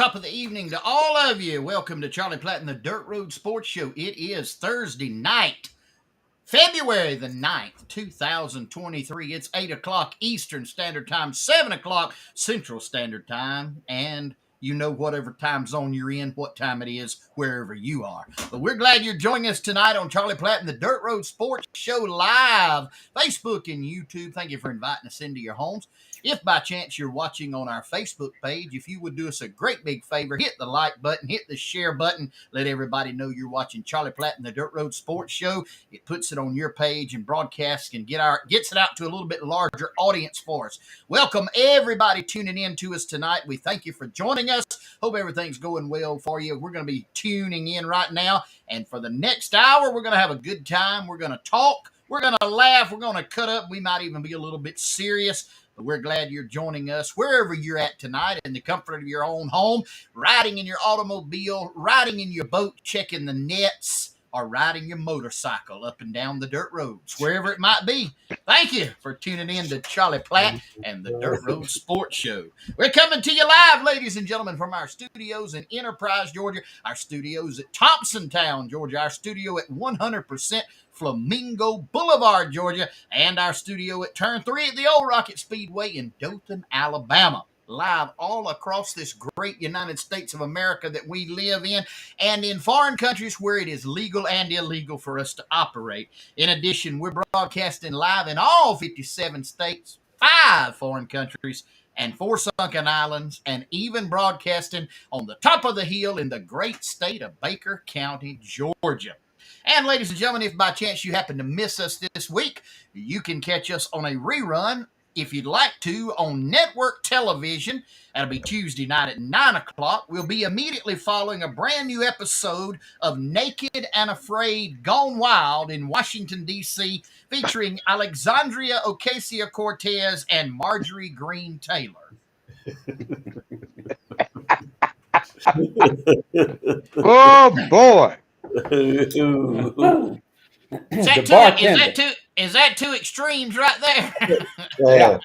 top of the evening to all of you. Welcome to Charlie Platt and the Dirt Road Sports Show. It is Thursday night, February the 9th, 2023. It's 8 o'clock Eastern Standard Time, 7 o'clock Central Standard Time, and you know whatever time zone you're in, what time it is, wherever you are. But we're glad you're joining us tonight on Charlie Platt and the Dirt Road Sports Show live, Facebook and YouTube. Thank you for inviting us into your homes. If by chance you're watching on our Facebook page, if you would do us a great big favor, hit the like button, hit the share button, let everybody know you're watching Charlie Platt and the Dirt Road Sports Show. It puts it on your page and broadcasts and gets it out to a little bit larger audience for us. Welcome everybody tuning in to us tonight. We thank you for joining us. Hope everything's going well for you. We're going to be tuning in right now, and for the next hour, we're going to have a good time. We're going to talk. We're going to laugh. We're going to cut up. We might even be a little bit serious. But we're glad you're joining us wherever you're at tonight in the comfort of your own home, riding in your automobile, riding in your boat, checking the nets, or riding your motorcycle up and down the dirt roads, wherever it might be. Thank you for tuning in to Charlie Platt and the Dirt Road Sports Show. We're coming to you live, ladies and gentlemen, from our studios in Enterprise, Georgia, our studios at Thompsontown, Georgia, our studio at 100% Flamingo Boulevard, Georgia, and our studio at Turn 3 at the Old Rocket Speedway in Dothan, Alabama. Live all across this great United States of America that we live in, and in foreign countries where it is legal and illegal for us to operate. In addition, we're broadcasting live in all 57 states, 5 foreign countries, and 4 sunken islands, and even broadcasting on the top of the hill in the great state of Baker County, Georgia. And ladies and gentlemen, if by chance you happen to miss us this week, you can catch us on a rerun, if you'd like to, on network television. That'll be Tuesday night at 9 o'clock. We'll be immediately following a brand new episode of Naked and Afraid Gone Wild in Washington, D.C., featuring Alexandria Ocasio-Cortez and Marjorie Greene Taylor. Oh, boy. Is that two extremes right there? Yeah.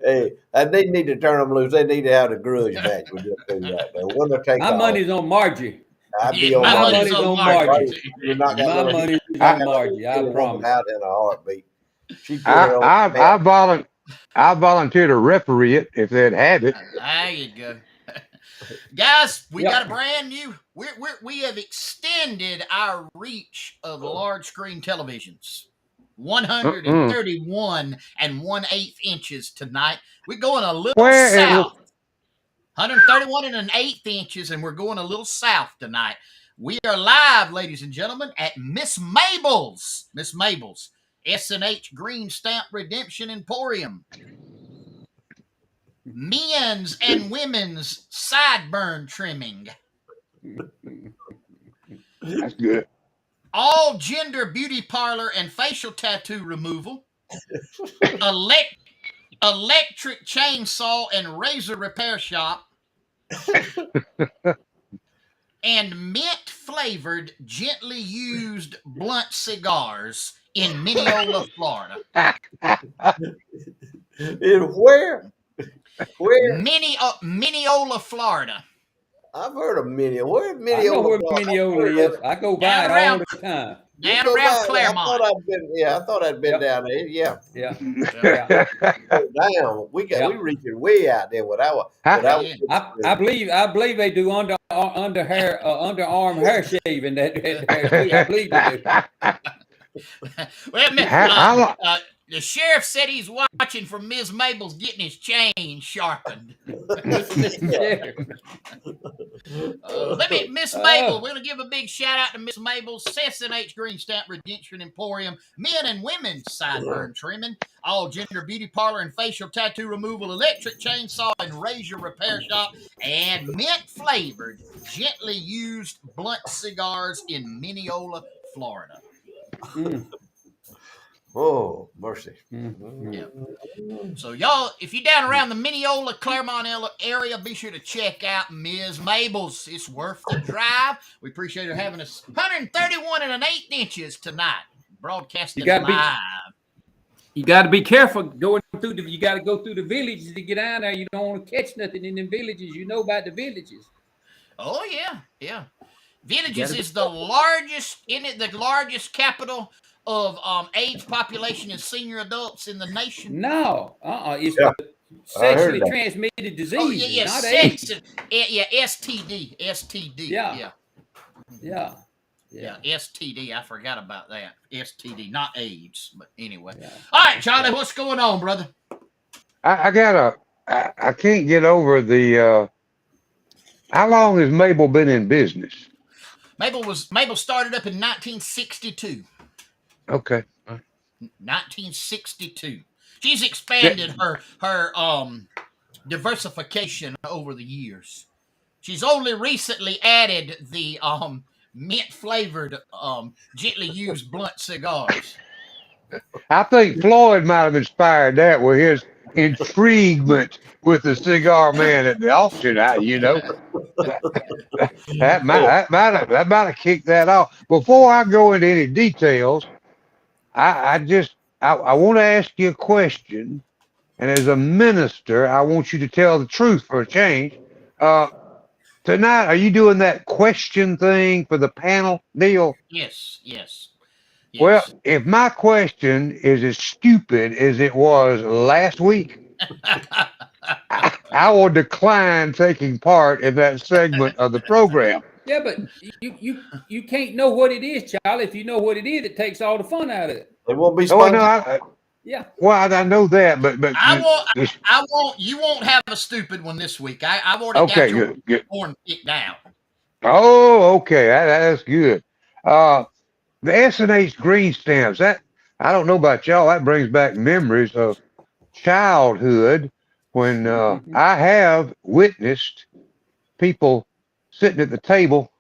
Hey, they need to turn them loose. They need to have the grudge match. My money's on Margie. My money's on Margie. My money's on Margie. I promise. Out in a heartbeat. I volunteer to referee it if they'd have it. There you go. Guys, we got a brand new. We have extended our reach of large screen televisions. 131 and 1/8 inches tonight. We're going a little south. 131 and 1/8 inches, and we're going a little south tonight. We are live, ladies and gentlemen, at Miss Mabel's. Miss Mabel's S&H Green Stamp Redemption Emporium. Men's and women's sideburn trimming. That's good. All gender beauty parlor and facial tattoo removal. Electric chainsaw and razor repair shop. And mint flavored, gently used blunt cigars in Mineola, Florida. In where? Where? Mineola, Florida. I've heard of Mineola. Where's Mineola? I know where Mineola is. I go by it all the time. Down around Claremont. I thought I'd been down there. Yeah. Damn, we reaching way out there with our. I believe they do underarm hair shaving. I believe they do. Well, the sheriff said he's watching for Ms. Mabel's getting his chain sharpened. Miss Mabel, we're going to give a big shout out to Miss Mabel's S&H Green Stamp Redemption Emporium, men and women's sideburn trimming, all gender beauty parlor and facial tattoo removal, electric chainsaw and razor repair shop, and mint flavored, gently used blunt cigars in Mineola, Florida. Oh, mercy. Yeah. So, y'all, if you're down around the Mineola, Claremont area, be sure to check out Ms. Mabel's. It's worth the drive. We appreciate her having us 131 and 1/8 inches tonight, broadcasting live. You got to be careful going through you got to go through the villages to get down there. You don't want to catch nothing in them villages. You know about the villages. Oh yeah, yeah. Villages Gotta be is the largest in it, the largest capital of age population and senior adults in the nation. No, it's Yeah, the I heard sexually that. transmitted Oh yeah, diseases, yeah, not sex, AIDS. yeah, STD, STD, Yeah, yeah, yeah, yeah, yeah, STD. I forgot about that. STD, not AIDS, but anyway. yeah. All right, Yeah. Charlie, what's going on, brother? I can't get over how long has Mabel been in business? Mabel started up in 1962. Okay. 1962. She's That- expanded her diversification over the years. She's only recently added the mint flavored gently used blunt cigars. I think Floyd might have inspired that with his intriguement with the cigar man at the auction. That, that might have kicked that off. Before I go into any details, I want to ask you a question, and as a minister, I want you to tell the truth for a change. Uh, Tonight, are you doing that question thing for the panel deal? Yes, yes, Well, yes. if my question is as stupid as it was last week, I will decline taking part in that segment of the program. Yeah, but you can't know what it is, Charlie. If you know what it is, it takes all the fun out of it. It won't be Oh no, spontaneous. Yeah. I know that, but I won't. I won't. You won't have a stupid one this week. I've already got okay, your good. horn kicked down. Oh, okay, that's good. Uh, the S&H green stamps. That I don't know about y'all. That brings back memories of childhood when I have witnessed people sitting at the table.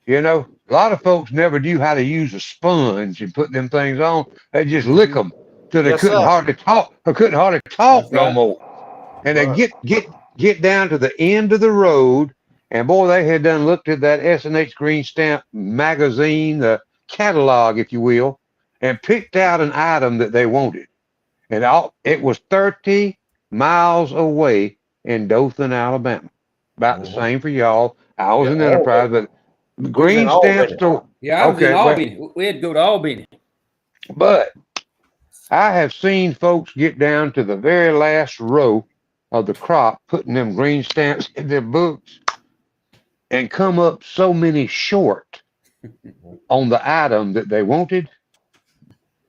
A lot of folks never knew how to use a sponge and put them things on. They just lick Mhm. them till they Yes, couldn't sir. hardly talk. They couldn't hardly talk That's no right. more. And they Right. get down to the end of the road, and boy, they had done looked at that S&H Green Stamp magazine, the catalog, if you will, and picked out an item that they wanted. And it was 30 miles away in Dothan, Alabama. About the Mhm. same for y'all. I was Yeah, in Albany. Enterprise, but the We was in green stamp Albany. store. Yeah, I was in Okay, well, Albany. We had to go to Albany. but I have seen folks get down to the very last row of the crop, putting them green stamps in their books, and come up so many short on the item that they wanted.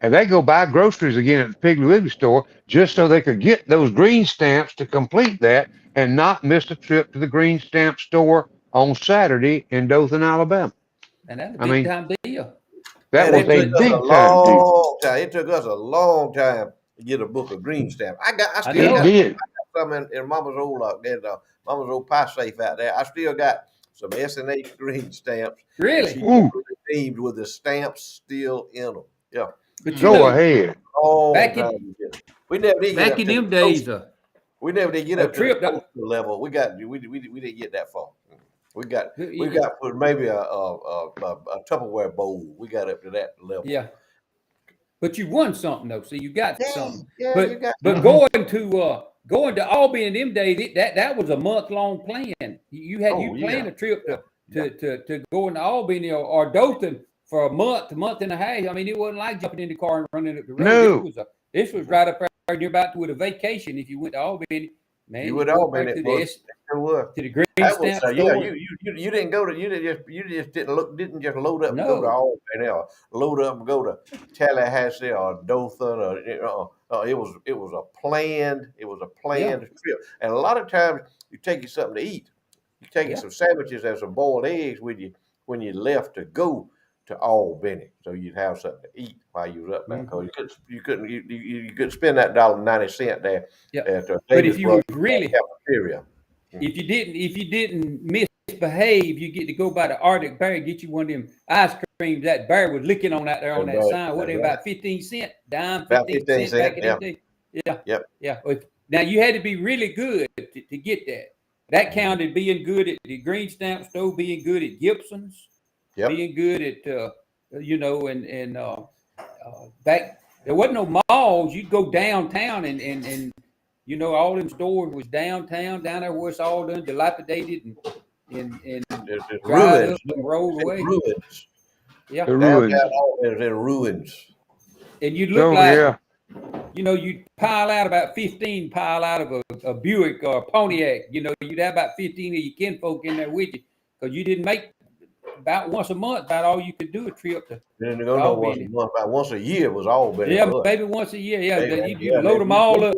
And they go buy groceries again at the Piggly Wiggly store just so they could get those green stamps to complete that and not miss a trip to the green stamp store on Saturday in Dothan, Alabama. And that's a I big mean, time deal. that Man, was it a took us a big time deal. long time. It took us a long time to get a book of green stamp. I I still It got know. did. some in Mama's old Mama's old pie safe out there. I still got some S&H green stamps that she Really. Ooh, redeemed with the stamps still in them. Yeah, But you go Hmm. know, ahead. long back time in to get it. We never did get back up in to the them coast. days, We never did get a up to the trip that coastal level. We didn't get that far. We yeah, got for maybe a Tupperware bowl. We got up to that level. yeah. But you won something though. So you got Yeah, something. yeah, you But got but Hmm. going to Albany in them days, that was a month long plan. Oh You yeah, planned a trip yeah, yeah. to go into Albany or Dothan for a month and a half. I mean, it wasn't like jumping in the car and running up the road. No. This was right up there near about with a vacation. If you went to Albany, You man, you would go all up there been it was. It was. to the Green That was Stamp yeah. store. You didn't go to you just didn't just load up and go to No, Albany or load up and go to Tallahassee or Dothan or it was a yeah, planned trip. And a lot of times you take you something to eat. You take you yeah, some sandwiches and some boiled eggs with you when you left to go to Albany, so you'd have something to eat while you was up there. mhm, Because you couldn't spend that $1.90 there yeah. at But if Davis you was Brothers really cafeteria. Mhm. if you didn't misbehave, you get to go by the Arctic Bear and get you one of them ice creams that bear was licking on out there on That's that right. sign. What That's they right. about 15 cent, dime About 15 15 cent back cents. in Yeah. them days. Yeah, Yep. yeah. Now you had to be really good to get that. That Mhm. counted being good at the Green Stamp store, being good at Gibson's, Yep. being good at and back. there wasn't no malls. You'd go downtown and you know, all them stores was down there where it's all done dilapidated and There's dried up ruins. and rolled It's away. ruins. Yeah. The Downtown ruins. Auburn is in ruins. And you'd look So like, yeah, you know, you'd pile out about 15 pile out of a Buick or a Pontiac. You know, you'd have about 15 of your kinfolk in there with you because you didn't make about once a month, about all you could do a trip to Then they go no once a Albany. month, about once a year was Albany Yeah, for us. maybe once a year. Yeah, you'd Yeah, load them all up.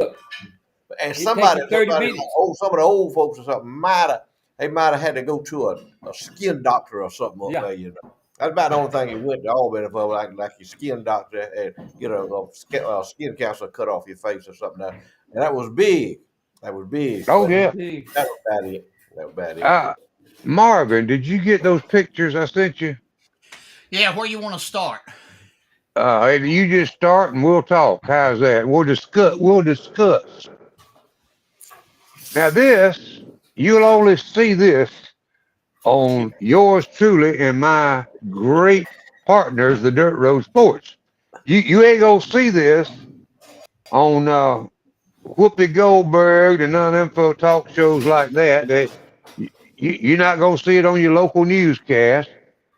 and It'd take somebody, you 30 like minutes. some of the old folks or something might have had to go to a skin doctor or something up Yeah. there, you know. That's about the only thing you went to Albany for, like your skin doctor and get a skin cancer cut off your face or something. And that was big. That was big. oh But yeah. that was about it. That was about it. Marvin, did you get those pictures I sent you? Yeah, where you want to start? You just start and we'll talk. How's that? We'll discuss. We'll discuss. Now this, you'll only see this on yours truly and my great partners, the Dirt Road Sports. You ain't gonna see this on Whoopi Goldberg and none of them for talk shows like that. You're not gonna see it on your local newscast.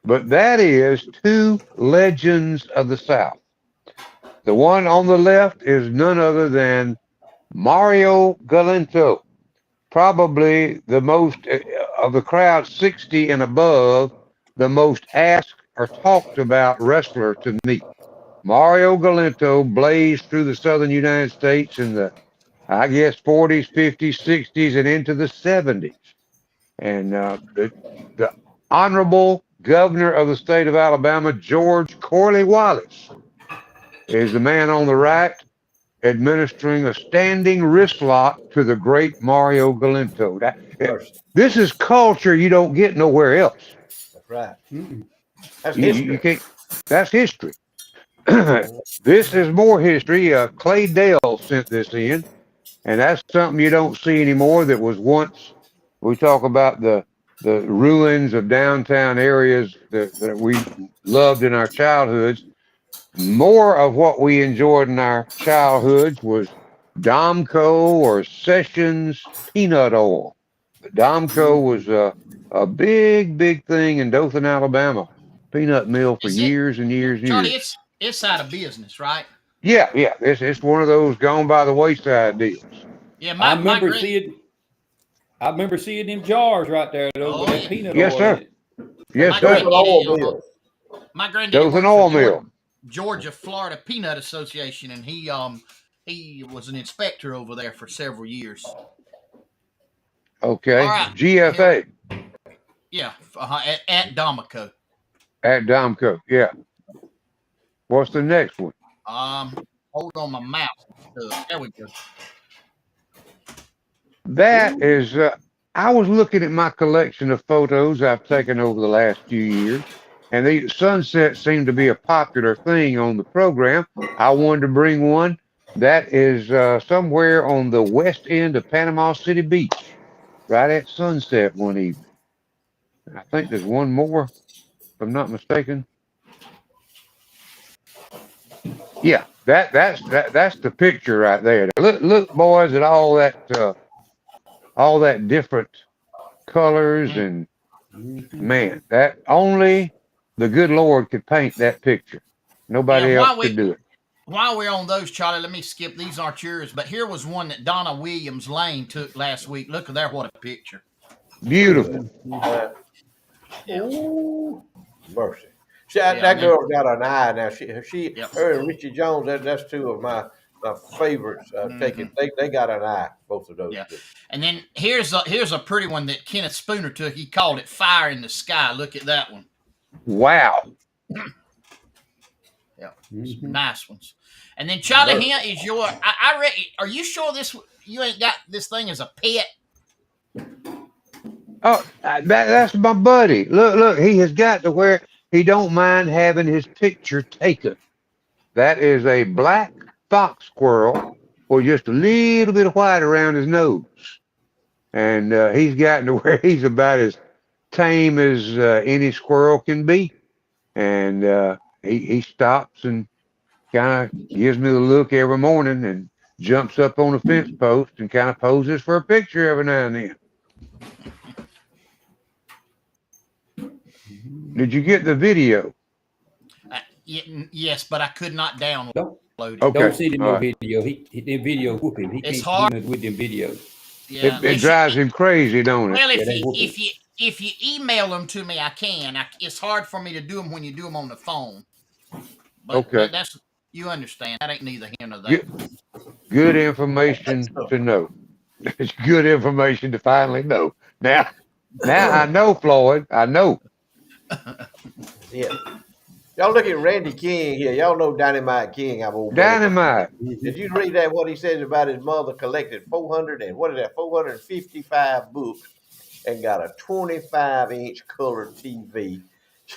But that is two legends of the South. The one on the left is none other than Mario Galento, probably the most of the crowd 60 and above, the most asked or talked about wrestler to me. Mario Galento blazed through the southern United States in the, I guess, 40s, 50s, 60s, and into the 70s. And the Honorable Governor of the state of Alabama, George Corley-Wallace, is the man on the right administering a standing wrist lock to the great Mario Galento. This is culture you don't get nowhere else. That's right. Mm-mm. That's You history. can't. That's history. This is more history. Clay Dale sent this in, and that's something you don't see anymore. That was once. We talk about the ruins of downtown areas that we loved in our childhoods. More of what we enjoyed in our childhoods was Domco or Sessions peanut oil. Domco was a big thing in Dothan, Alabama. Peanut mill for Is it, years and years and Charlie? years. It's out of business, right? Yeah. It's one of those gone by the wayside deals. Yeah, I my remember grand. seeing them jars right there though, Oh with that yeah, peanut Yes, oil in sir. it. Yes, my sir. Dothan granddaddy. oil mill. My granddaddy Dothan worked for oil mill. Georgia Florida Peanut Association, and he was an inspector over there for several years. Okay. All right. GFA Yeah, at Domico. at Domco. Yeah. What's the next one? Hold on my mouse. There we go. That is, I was looking at my collection of photos I've taken over the last few years, and the sunset seemed to be a popular thing on the program. I wanted to bring one that is somewhere on the west end of Panama City Beach, right at sunset one evening. I think there's one more, if I'm not mistaken. Yeah, that's the picture right there. Look, boys, at all that different colors and man, that only the good Lord could paint that picture. Nobody else could do it. While we're on those, Charlie, let me skip. These aren't yours, but here was one that Donna Williams Lane took last week. Look at there, what a picture! Beautiful. Yeah. Ooh, mercy. See, Yeah, that girl's got an eye now. Yep. Her and Richie Jones. That's two of my favorites. Taking, they got an eye. Both of those. Yeah. Two. And then here's a pretty one that Kenneth Spooner took. He called it "Fire in the Sky." Look at that one. Wow. Yeah, some nice ones. And then Charlie Hint is your. I read. Are you sure you ain't got this thing as a pet? Oh, that's my buddy. Look, he has got to where he don't mind having his picture taken. That is a black fox squirrel with just a little bit of white around his nose. And he's gotten to where he's about as tame as any squirrel can be. And he stops and kind of gives me the look every morning and jumps up on a fence post and kind of poses for a picture every now and then. Did you get the video? Yes, but I could not download Don't it. Okay. send him All no right. video. He video whoop him. He It's can't hard. do nothing with them videos. Yeah, It drives him crazy, don't it? well, Yeah, they whoop him. if you email them to me, I can. It's hard for me to do them when you do them on the phone. But Okay. that's you understand. That ain't neither here nor there. Good information to know. It's good information to finally know. Now I know, Floyd. I know. Yeah. Y'all look at Randy King here. Y'all know Dynamite King, our old buddy. Dynamite. Did you read that? What he says about his mother collected 455 books and got a 25-inch color TV.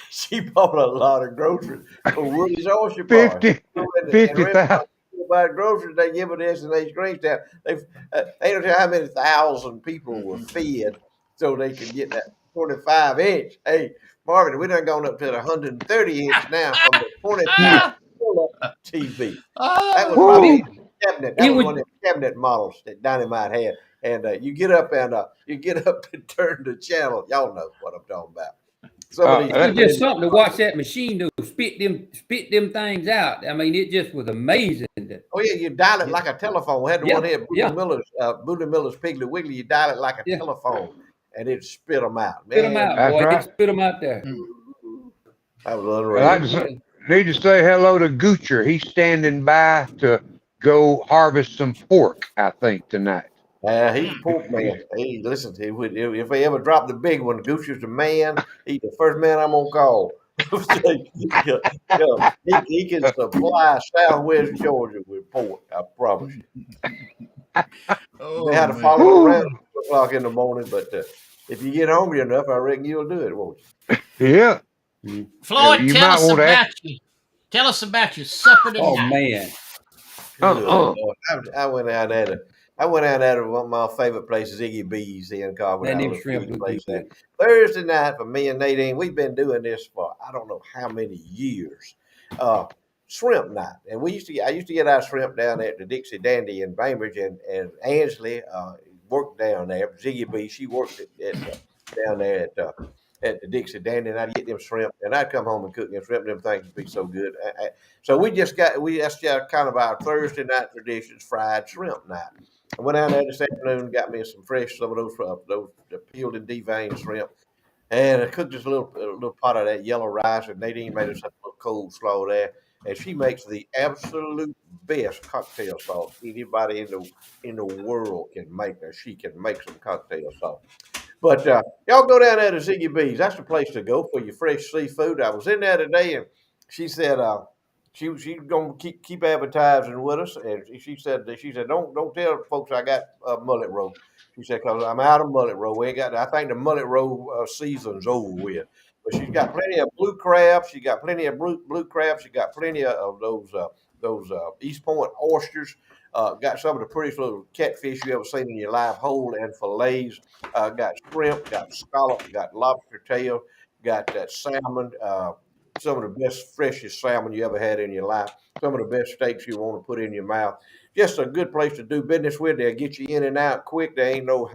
She bought a lot of groceries for Woody's Orchard Bar. 50, And 50,000. about groceries they give it S&H Green Stamp. They don't tell how many thousand people were fed so they could get that 25-inch. Hey, Marvin, we done gone up to the 130-inch now from the 25 color TV. That was Oh, probably Woo! a cabinet. It That was was one of the cabinet models that Dynamite had. And you get up and turn the channel. Y'all know what I'm talking about. Some of these it was people just something to watch that machine do spit them things out. I mean, it just was amazing. Oh yeah, you dial it like a telephone. We had the Yeah, one here, yeah. Booty Miller's Piggly Wiggly. You dial it like a Yeah. telephone, and it spit them out. Spit them Man, out, That's boy. right. It spit them out there. that was I unreal. like to say, need to say hello to Goocher. He's standing by to go harvest some pork, I think, tonight. He's a pork man. Hey, listen, if they ever drop the big one, Gucci's the man. He's the first man I'm gonna call. He can supply Southwest Georgia with pork. I promise you. They had to man. follow him around Woo! at 2 o'clock in the morning, but if you get hungry enough, I reckon you'll do it, won't you? Yeah. Floyd, You tell might us want to about ask. you. Tell us about your supper tonight. Oh man, Good Uh-uh. Lord. I went out there to one of my favorite places, Iggy B's here in Carver. man, Down a them little shrimp foodie look place there. good. Thursday night for me and Nadine, we've been doing this for I don't know how many years. Shrimp night, and I used to get our shrimp down at the Dixie Dandy in Bainbridge, and Ansley worked down there. Ziggy B, she worked down there at the Dixie Dandy, and I'd get them shrimp, and I'd come home and cook them shrimp. Them things would be so good. So that's just kind of our Thursday night traditions, fried shrimp night. I went down there this afternoon, got me some of those peeled and deveined shrimp. And I cooked just a little pot of that yellow rice, and Nadine made us a little coleslaw there. And she makes the absolute best cocktail sauce anybody in the world can make. Her. She can make some cocktail sauce. But y'all go down there to Ziggy B's. That's the place to go for your fresh seafood. I was in there today, and she said she's gonna keep advertising with us. And she said don't tell folks I got mullet roll. She said because I'm out of mullet roll. We ain't got. I think the mullet roll season's over with. But she's got plenty of blue crab. She got plenty of blue crab. She got plenty of those East Point oysters. Got some of the prettiest little catfish you ever seen in your life, whole and fillets. Got shrimp, got scallop, got lobster tail, got that salmon. Some of the best, freshest salmon you ever had in your life. Some of the best steaks you want to put in your mouth. Just a good place to do business with. They'll get you in and out quick. There ain't no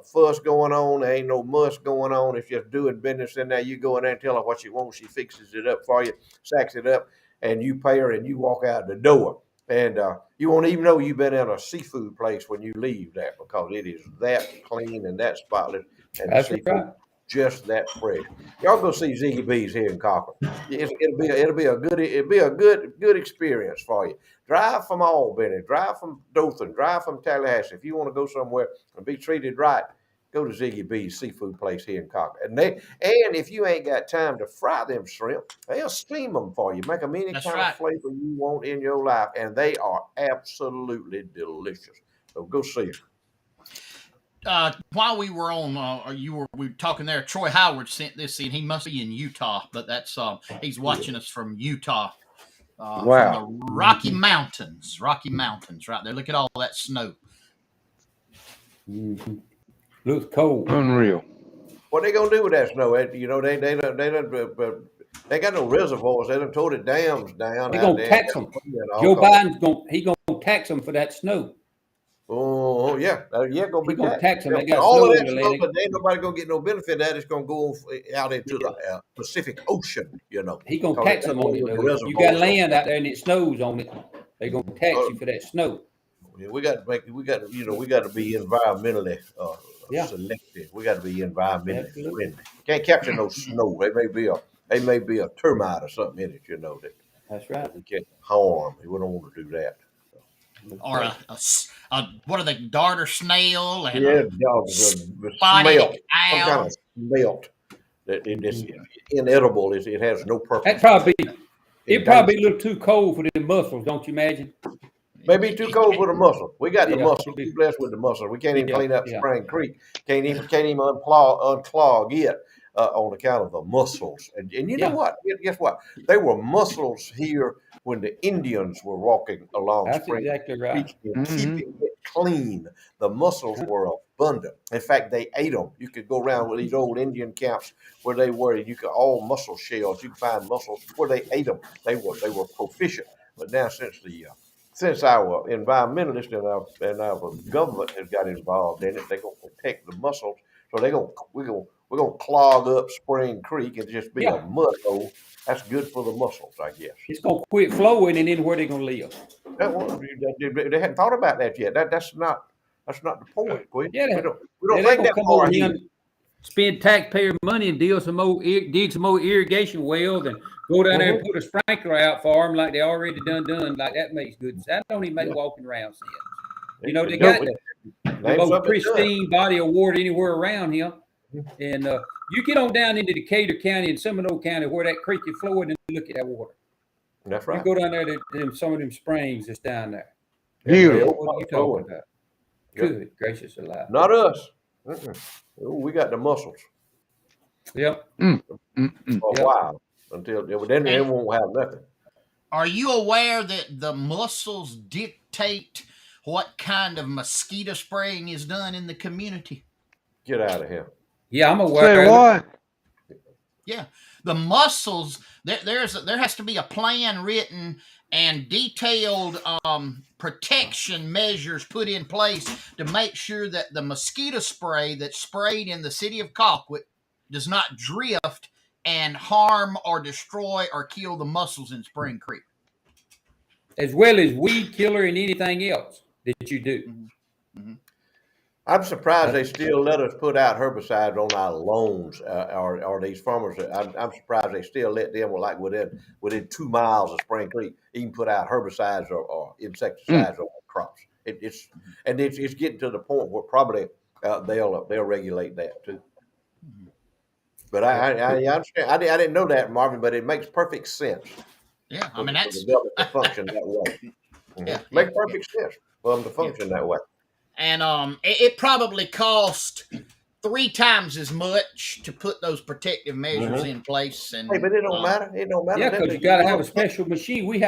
fuss going on. There ain't no muss going on. It's just doing business in there. You go in there and tell her what you want. She fixes it up for you, sacks it up, and you pay her and you walk out the door. And you won't even know you've been at a seafood place when you leave there because it is that clean and that spotless, and the That's seafood right. just that fresh. Y'all go see Ziggy B's here in Cochran. It'll be a good experience for you. Drive from Albany, drive from Dothan, drive from Tallahassee. If you want to go somewhere and be treated right, go to Ziggy B's seafood place here in Cochran. And if you ain't got time to fry them shrimp, they'll steam them for you. Make them any That's kind right. of flavor you want in your life, and they are absolutely delicious. So go see them. While we were on, we were talking there. Troy Howard sent this in. He must be in Utah, but that's he's watching us from Utah, from Wow. the Rocky Mountains. Rocky Mountains, right there. Look at all that snow. Mm-hmm. Looks cold. Unreal. What they gonna do with that snow? You know, they done They got no reservoirs. They done tore the dams down They're out gonna there. tax them. Joe Biden's gonna tax them for that snow. Oh yeah, yeah, gonna be He's gonna taxed. tax them. They got All snow of in that snow, Atlantic. but ain't nobody gonna get no benefit of that. It's gonna go out into the Pacific Ocean. You know, He gonna 'cause tax they them go on it with the though. You got reservoirs. land out there and it snows on it. They gonna tax you for that snow. Yeah, we got to be environmentally Yeah. selective. We got to be environmentally Absolutely. friendly. Can't capture no snow. They may be a termite or something in it. You know that That's right. we can't harm. We don't want to do that. Or what are they, darter snail and Yeah, a dogs spotted smelt, some kind owl. of smelt that it's inedible. It has no purpose. That probably It's it'd probably be a dangerous. little too cold for the mussels, don't you imagine? Maybe too cold for the muscle. We got the Yeah, muscle. it'd be- We blessed with the muscle. We can't even Yeah, clean up yeah. Spring Creek. Can't even unclog it on account of the mussels. And you know Yeah. what? Guess what? They were mussels here when the Indians were walking along That's Spring exactly right. Creek and Mhm. keeping it clean. The mussels were abundant. In fact, they ate them. You could go around with these old Indian camps where they were. You could all mussel shells. You can find mussels where they ate them. They were proficient. But now since our environmentalists and our government has got involved in it, they're gonna protect the mussels. So we're gonna clog up Spring Creek and just be a Yeah. mud hole. That's good for the mussels, I guess. It's gonna quit flowing and then where they gonna live? They hadn't thought about that yet. That's not the point, Quinn. Yeah, We don't they think gonna that come far over here ahead. and spend taxpayer money and dig some more irrigation wells and go down there and put a sprinkler out for them like they already done. Like that makes good. That don't even make walking around sense. You know, they got the Name most something good. pristine body of water anywhere around here. And you get on down into Decatur County and Seminole County where that creek is flowing and look at that water. That's You right. go down there to some of them springs that's down there. Beautiful. What are you talking about? Good gracious alive. Not us. We got the mussels Yep. for a Yep. while until then they won't have nothing. Are you aware that the mussels dictate what kind of mosquito spraying is done in the community? Get out of here. Yeah, I'm aware. Say of it. what? Yeah, the mussels. There has to be a plan written and detailed protection measures put in place to make sure that the mosquito spray that's sprayed in the city of Colquitt does not drift and harm or destroy or kill the mussels in Spring Creek. As well as weed killer and anything else that you do. Mm-hmm. I'm surprised they still let us put out herbicides on our lawns, or these farmers. I'm surprised they still let them, like within 2 miles of Spring Creek, even put out herbicides or insecticides on their crops. It's getting to the point where probably they'll regulate that too. But I understand. I didn't know that, Marvin, but it makes perfect sense. Yeah, I for mean the that's government to function that way. Yeah, Makes perfect sense for them to function that way. and it probably cost 3 times as much to put those protective measures in place. And Hey, but it don't matter. It don't matter. Yeah, because you got to have a special machine. We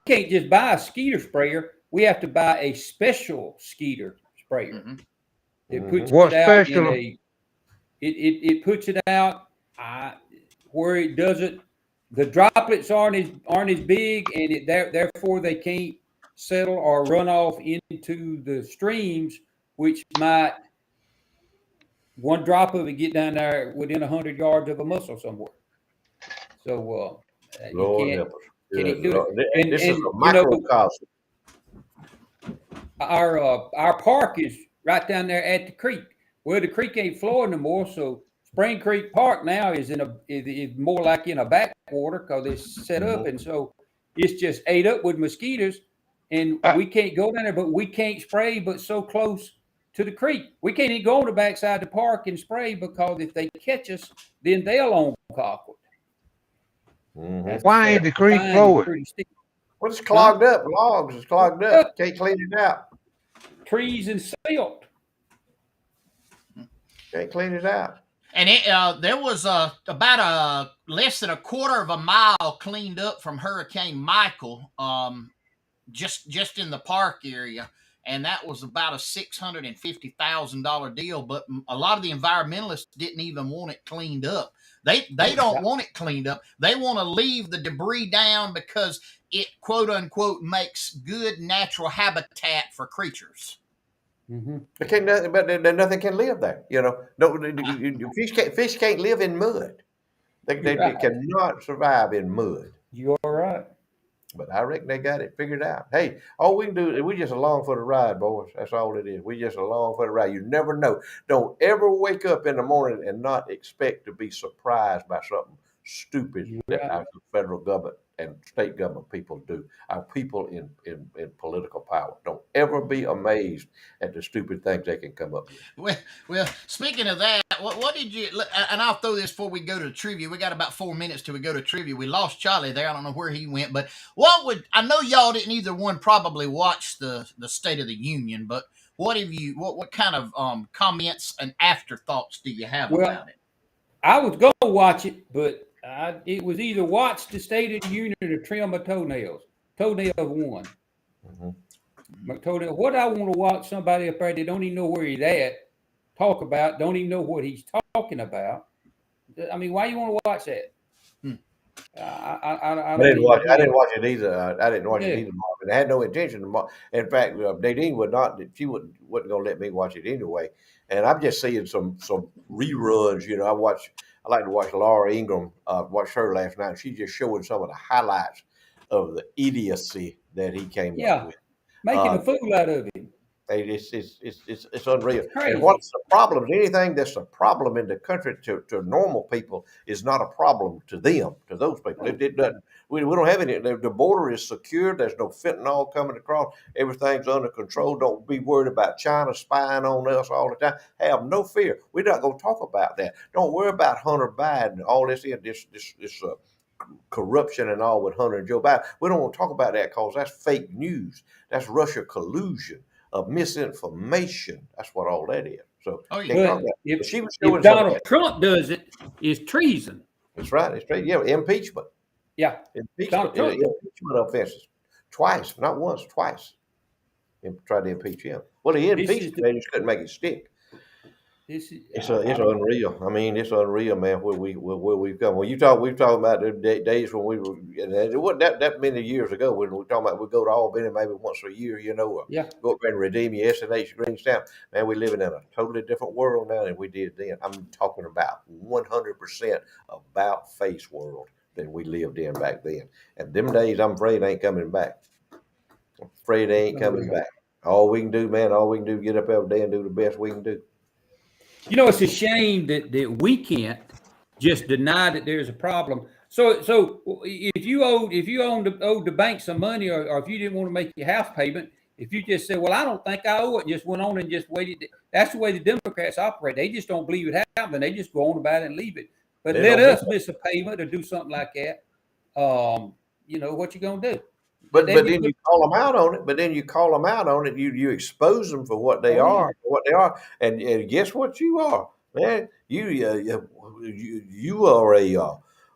can't just buy a skeeter sprayer. We have to buy a special skeeter sprayer. Mm-hmm. It puts What it out special? it puts it out where it doesn't. The droplets aren't as big, and therefore they can't settle or run off into the streams, which might one drop of it get down there within 100 yards of a mussel somewhere. So Lord you help us. can't Good do Lord. it. This is a You know, microcosm. our park is right down there at the creek. Well, the creek ain't flowing no more, so Spring Creek Park now is more like in a backwater because it's set up, and so it's just ate up with mosquitoes, and we can't go down there, but we can't spray, but so close to the creek. We can't even go on the backside of the park and spray because if they catch us, then they'll own Colquitt. Why ain't the creek flowing? Well, it's clogged up. Logs is clogged up. Can't clean it out. Trees and silt. Can't clean it out. And there was about less than a quarter of a mile cleaned up from Hurricane Michael, just in the park area. and that was about a $650,000 deal. But a lot of the environmentalists didn't even want it cleaned up. They don't want it cleaned up. They want to leave the debris down because it, quote unquote, makes good natural habitat for creatures. Mm-hmm. There can't nothing, but nothing can live there. No, fish can't live in mud. They Right. cannot survive in mud. You're right. But I reckon they got it figured out. Hey, all we can do is we just along for the ride, boys. That's all it is. We just along for the ride. You never know. Don't ever wake up in the morning and not expect to be surprised by something stupid You're that right. our federal government and state government people do. Our people in political power. Don't ever be amazed at the stupid things they can come up with. Well, speaking of that, what did you? And I'll throw this before we go to trivia. We got about 4 minutes till we go to trivia. We lost Charlie there. I don't know where he went, but what would I know? Y'all didn't either one probably watch the State of the Union, but what have you? What kind of comments and afterthoughts do you have Well, about it? I was going to watch it, but it was either watch the State of the Union or trim my toenails. Toenail one. Mhm. My toenail. What I want to watch somebody up there that don't even know where he's at talk about, don't even know what he's talking about. I mean, why you want to watch that? Hmm. I I don't didn't watch. even I get didn't it. watch it either. I didn't watch it Yeah. either, Marvin. I had no intention to. In fact, Nadine would not. She wasn't going to let me watch it anyway. And I'm just seeing some reruns. I like to watch Laura Ingraham. Watched her last night. She's just showing some of the highlights of the idiocy that he came up Yeah, with. making Uh, a fool out of him. it's unreal. It's And crazy. what's the problem? Anything that's a problem in the country to normal people is not a problem to them, to those people. It doesn't. We don't have any. The border is secure. There's no fentanyl coming across. Everything's under control. Don't be worried about China spying on us all the time. Have no fear. We're not going to talk about that. Don't worry about Hunter Biden. All this corruption and all with Hunter and Joe Biden. We don't want to talk about that because that's fake news. That's Russia collusion of misinformation. That's what all that is. So Oh, yeah. can't talk But about it. But she was if showing some of Donald that. Trump does it, it's treason. That's right. It's right. Yeah, impeachment. Yeah, Impeachment. Donald Trump. Impeachment offenses. Twice, not once, twice. Tried to impeach him. Well, he This is impeached him. They just couldn't make it stick. This is. It's unreal. I mean, it's unreal, man. Where we've come. When we've talking about the days when we were, and it wasn't that many years ago. When we're talking about we go to Albany maybe once a year, or Yeah. go up there and redeem your S&H green stamp. Man, we're living in a totally different world now than we did then. I'm talking about 100% about face world than we lived in back then. And them days, I'm afraid, ain't coming back. I'm afraid they ain't coming back. All we can do, man, is get up every day and do the best we can do. You know, it's a shame that we can't just deny that there's a problem. So if you owed the bank some money, or if you didn't want to make your house payment, if you just said, "Well, I don't think I owe it," and just went on and just waited, that's the way the Democrats operate. They just don't believe it happened. They just go on about it and leave it. But They let don't us miss a payment or do something like that. What you gonna do? But Then then you call them out on it. But then you call them out on it. You expose them for what they Oh, yeah. are, and guess what you are, man. You are a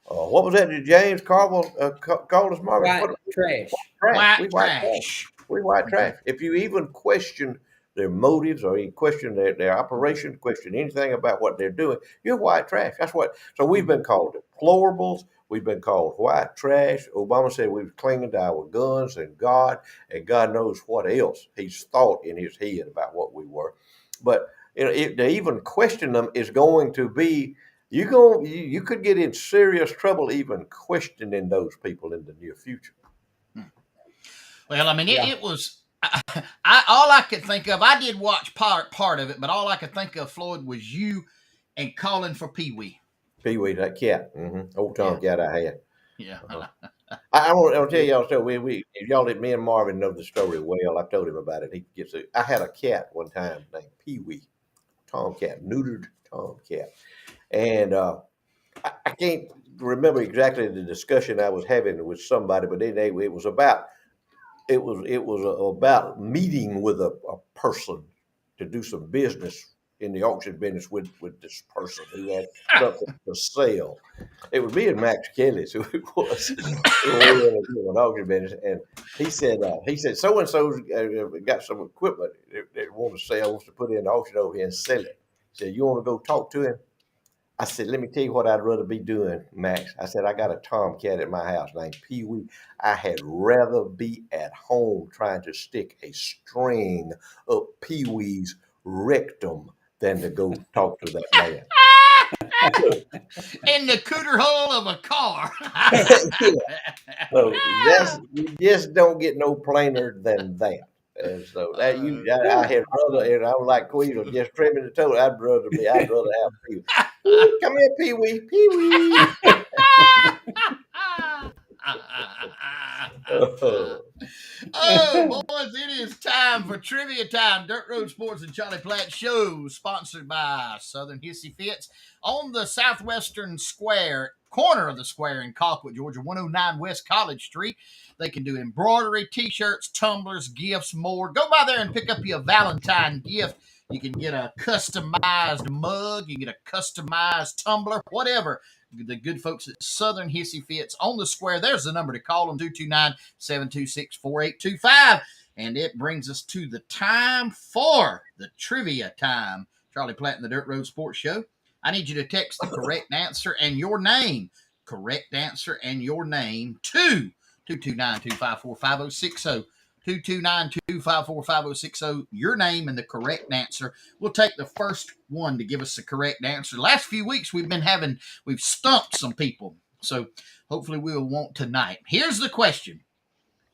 what was that that James Carville called us, Marvin? White trash. Trash. White trash. We white trash. If you even question their motives or you question their operation, question anything about what they're doing, you're white trash. That's what. So we've been called deplorables. We've been called white trash. Obama said we were clinging to our guns and God knows what else he's thought in his head about what we were. But to even question them is going to be you could get in serious trouble even questioning those people in the near future. Well, I mean, Yeah. it was. All I could think of. I did watch part of it, but all I could think of, Floyd, was you and calling for Pee Wee. Pee Wee, that cat, old tomcat I had. Yeah. I'll tell y'all a story. If y'all didn't, me and Marvin know the story well. I told him about it. I had a cat one time named Pee Wee, tomcat, neutered tomcat, and I can't remember exactly the discussion I was having with somebody, but it was about about meeting with a person to do some business in the auction business with this person who had something to sell. It was me and Max Kelly, so it was. We were in an auction business, and he said so and so got some equipment they want to sell, wants to put in the auction over here and sell it. He said, you want to go talk to him? I said, let me tell you what I'd rather be doing, Max. I said, I got a tomcat at my house named Pee Wee. I had rather be at home trying to stick a string up Pee Wee's rectum than to go talk to that man. In the cooter hole of a car. So you just don't get no plainer than that. And so that I had rather, and I'm like Queasel, just trimming the toe. I'd rather have Pee Wee. Come here, Pee Wee, Pee Wee. Oh, boys, it is time for Trivia Time. Dirt Road Sports and Charlie Platt Show, sponsored by Southern Hissy Fits on the southwestern square, corner of the square in Colquitt, Georgia, 109 West College Street. They can do embroidery, T-shirts, tumblers, gifts, more. Go by there and pick up your Valentine gift. You can get a customized mug. You can get a customized tumbler, whatever. The good folks at Southern Hissy Fits on the square. There's the number to call them, 229-726-4825. And it brings us to the time for the Trivia Time. Charlie Platt and the Dirt Road Sports Show. I need you to text the correct answer and your name. Correct answer and your name to 229-254-5060. 229-254-5060. Your name and the correct answer. We'll take the first one to give us the correct answer. The last few weeks we've stumped some people. So hopefully we'll want tonight. Here's the question.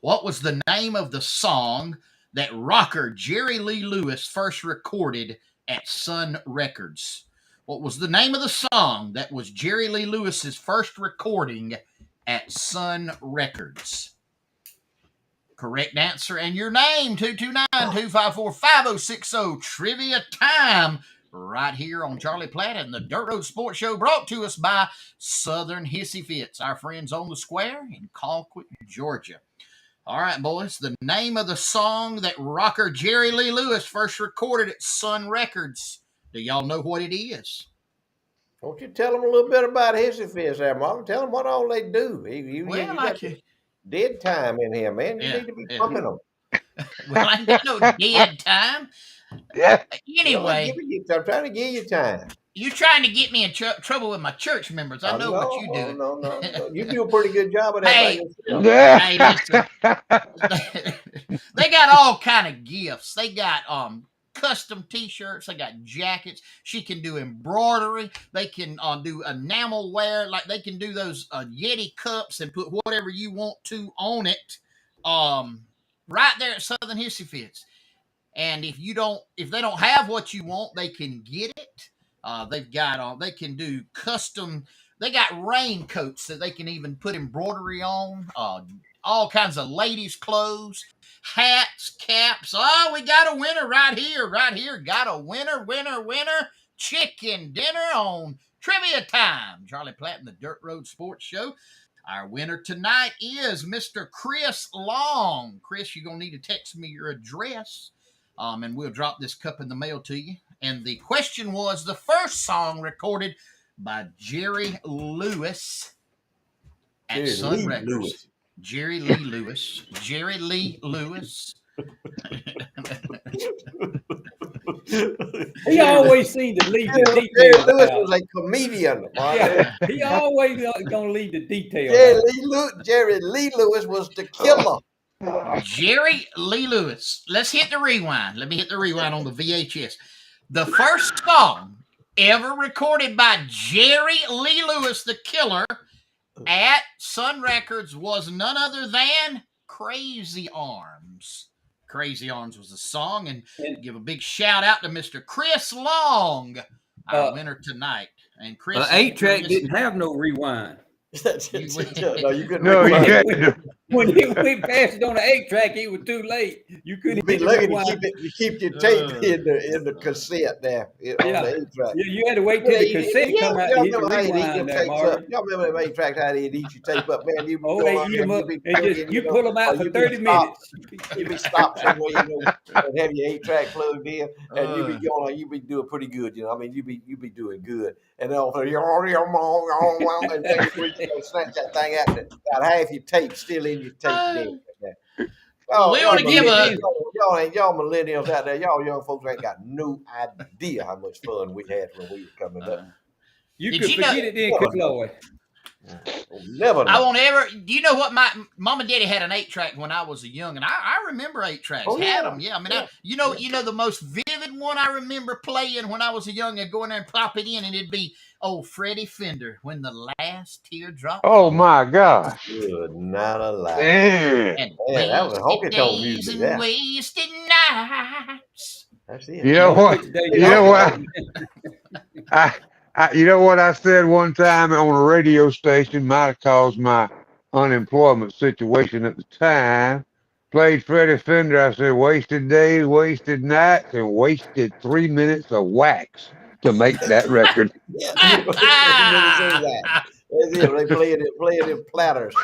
What was the name of the song that rocker Jerry Lee Lewis first recorded at Sun Records? What was the name of the song that was Jerry Lee Lewis's first recording at Sun Records? Correct answer and your name, 229-254-5060. Trivia Time right here on Charlie Platt and the Dirt Road Sports Show, brought to us by Southern Hissy Fits, our friends on the square in Colquitt, Georgia. All right, boys, the name of the song that rocker Jerry Lee Lewis first recorded at Sun Records. Do y'all know what it is? Won't you tell them a little bit about Hissy Fits there, Marvin? Tell them what all they do. You got dead time in here, man. You need to be pumping them. Well, I ain't no dead time. Yeah. Anyway. I'm trying to give you time. You're trying to get me in trouble with my church members. I know what you do. No. You do a pretty good job of that. Hey, listen. They got all kind of gifts. They got custom T-shirts. They got jackets. She can do embroidery. They can do enamel wear. Like they can do those Yeti cups and put whatever you want to on it. Right there at Southern Hissy Fits. And if they don't have what you want, they can get it. They can do custom. They got raincoats that they can even put embroidery on. All kinds of ladies' clothes, hats, caps. Oh, we got a winner right here. Got a winner. Chicken dinner on Trivia Time. Charlie Platt and the Dirt Road Sports Show. Our winner tonight is Mr. Chris Long. Chris, you're going to need to text me your address, and we'll drop this cup in the mail to you. And the question was the first song recorded by Jerry Lewis at Sun Records. Jerry Lee Lewis. Jerry Lee Lewis. He always seemed to leave the details. Jerry Lewis was a comedian. Yeah, he always gonna leave the details. Jerry Lee Lewis was the killer. Jerry Lee Lewis. Let's hit the rewind. Let me hit the rewind on the VHS. The first song ever recorded by Jerry Lee Lewis, the killer, at Sun Records was none other than Crazy Arms. Crazy Arms was the song, and give a big shout out to Mr. Chris Long, our winner tonight. And Chris, 8-track didn't have no rewind. No, you couldn't. No, you can't. When he went past it on the 8-track, it was too late. You couldn't You'd be hit the lucky to rewind. keep your tape in the cassette there on the Yeah. 8-track. Yeah, you had to wait till the cassette come out to Y'all hit the remember how he'd eat rewind them there, tapes up? Marvin. Y'all remember them 8-tracks, how they'd eat your tape up, man? You'd be Oh, going they on eat there, them you'd up be and just cooking, you pull them or out for you'd be 30 minutes. You'd be stopped somewhere, and have your 8-track plugged in, and you'd be Uh, going on, you'd be doing pretty good, I mean, you'd be doing good. And then all of a sudden, and then you snatch that thing out, and about half your tape still in your tape deck. well, we want to give a. Y'all millennials out there, y'all young folks ain't got no idea how much fun we had when we were coming up. You Did could you know? forget it then, Never could know. Lloyd. Never I know. won't ever. Do you know what my mom and daddy had an 8-track when I was a young, and I remember 8-tracks. Oh, Had yeah. them, yeah. I mean, Yeah. you know the most vivid one I remember playing when I was a young and going there and pop it in, and it'd be old Freddie Fender, When the Last Teardrop Oh Falls. my gosh. Good night alive. Man. And Man, that was wasted honky tonk days music. and Yeah, wasted nights. that's it. You know Well, what? which day You know what? Yeah. You know what I said one time on a radio station, might have caused my unemployment situation at the time. Played Freddie Fender. I said, wasted days, wasted nights, and wasted 3 minutes of wax to make that record. Yeah, 3 minutes of that. That's it. They playing in platters.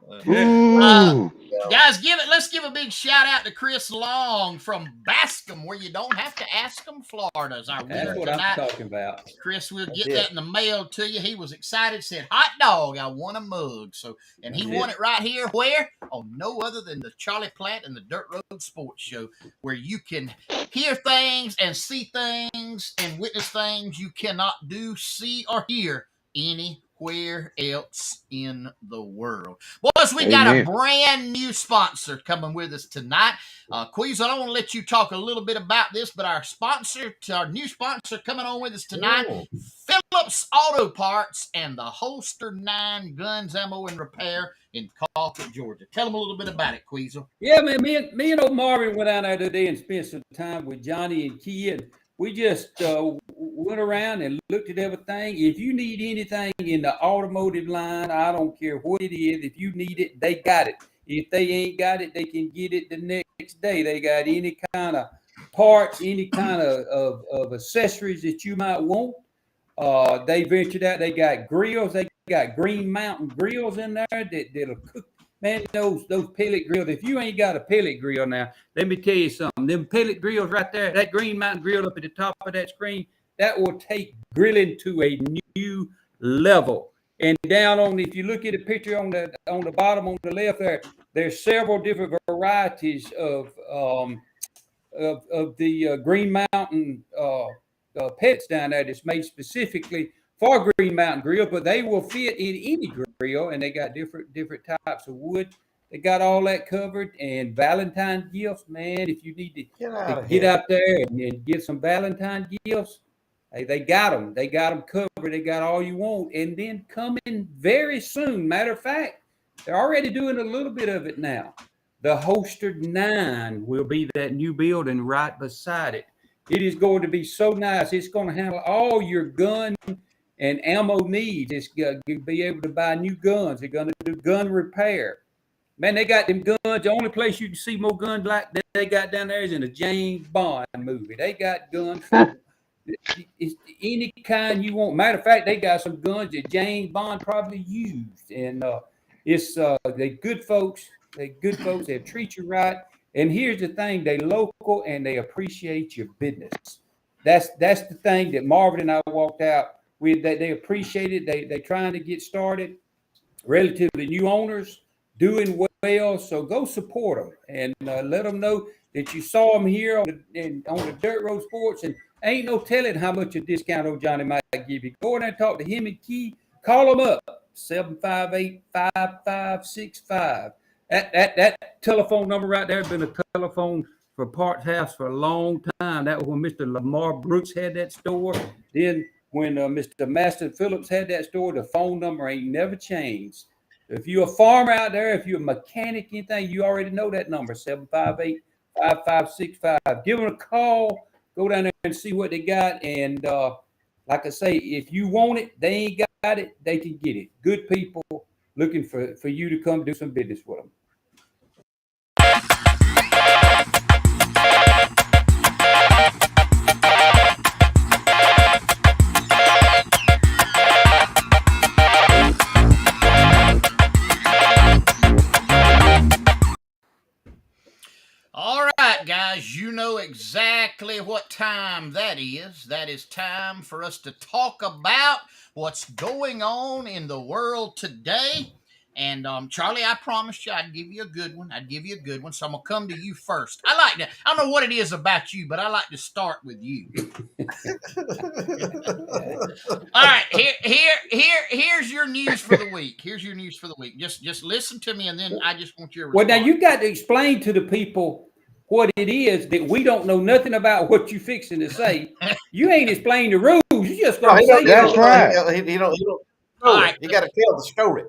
Uh, Ooh. Guys, let's give a big shout out to Chris Long from Bascom, where you don't have to ask them. Florida is our That's winner what I'm tonight. talking about. Chris, we'll That's get it. that in the mail to you. He was excited, said, "Hot dog, I won a mug." So, and he That's won it right here, where? On no other than the Charlie Platt and the Dirt Road Sports Show, where you can hear things and see things and witness things you cannot do, see, or hear anywhere else in the world. Boys, we got a Amen. brand new sponsor coming with us tonight. Queez, I don't want to let you talk a little bit about this, but our new sponsor coming on with us tonight, Phillips Auto Parts and the Holster 9 Guns, Ammo, and Repair in Colquitt, Georgia. Tell them a little bit about it, Queasel. Yeah, man, me and old Marvin went down there today and spent some time with Johnny and Kia. And we just went around and looked at everything. If you need anything in the automotive line, I don't care what it is. If you need it, they got it. If they ain't got it, they can get it the next day. They got any kind of parts, any kind of accessories that you might want. They ventured out. They got grills. They got Green Mountain grills in there that'll cook. Man, those pellet grills. If you ain't got a pellet grill now, let me tell you something. Them pellet grills right there, that Green Mountain grill up at the top of that screen, that will take grilling to a new level. And down on, if you look at the picture on the bottom on the left there, there's several different varieties of the Green Mountain pellets down there that's made specifically for Green Mountain Grill, but they will fit in any grill, and they got different types of wood. They got all that covered. And Valentine gifts, man, if you need to get out there and get some Valentine gifts, hey, they got them. They got them covered. They got all you want. And then coming very soon, matter of fact, they're already doing a little bit of it now. The Holster 9 will be that new building right beside it. It is going to be so nice. It's going to handle all your gun and ammo needs. It's going to be able to buy new guns. They're going to do gun repair. Man, they got them guns. The only place you can see more guns like that they got down there is in a James Bond movie. They got guns for any kind you want. Matter of fact, they got some guns that James Bond probably used. And they're good folks. They're good folks. They treat you right. And here's the thing: they local and they appreciate your business. That's the thing that Marvin and I walked out with. That they appreciate it. They trying to get started. Relatively new owners doing well. So go support them and let them know that you saw them here on the Dirt Road Sports. And ain't no telling how much a discount old Johnny might give you. Go in there and talk to him and Key. Call them up 758-5565. That telephone number right there has been a telephone for Parts House for a long time. That was when Mr. Lamar Brooks had that store. Then when Mr. Master Phillips had that store, the phone number ain't never changed. If you're a farmer out there, if you're a mechanic, anything, you already know that number, 758-5565. Give them a call. Go down there and see what they got. And like I say, if you want it, they ain't got it, they can get it. Good people looking for you to come do some business with them. All right, guys, you know exactly what time that is. That is time for us to talk about what's going on in the world today. And Charlie, I promised you I'd give you a good one. I'd give you a good one. So I'm gonna come to you first. I like to. I don't know what it is about you, but I like to start with you. All right, here's your news for the week. Here's your news for the week. Just listen to me, and then I just want your Well, response. now you got to explain to the people what it is that we don't know nothing about what you fixing to say. You ain't explained the rules. You just No, gonna say That's something. right. He don't All story. right, You got to tell the story.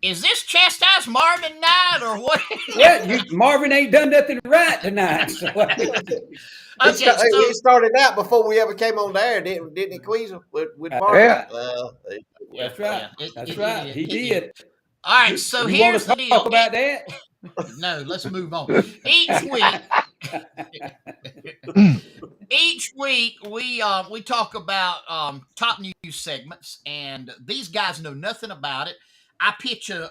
is this chastise Marvin night or what? Well, Marvin ain't done nothing right tonight. So Okay, so It started out before we ever came on the air, didn't it, Queasel? With that's Marvin? right. Yeah. That's right. yeah, That's right. He did. All right, so You want here's the to deal. talk about that? No, let's move on. Each week, we talk about top news segments, and these guys know nothing about it. I pitch an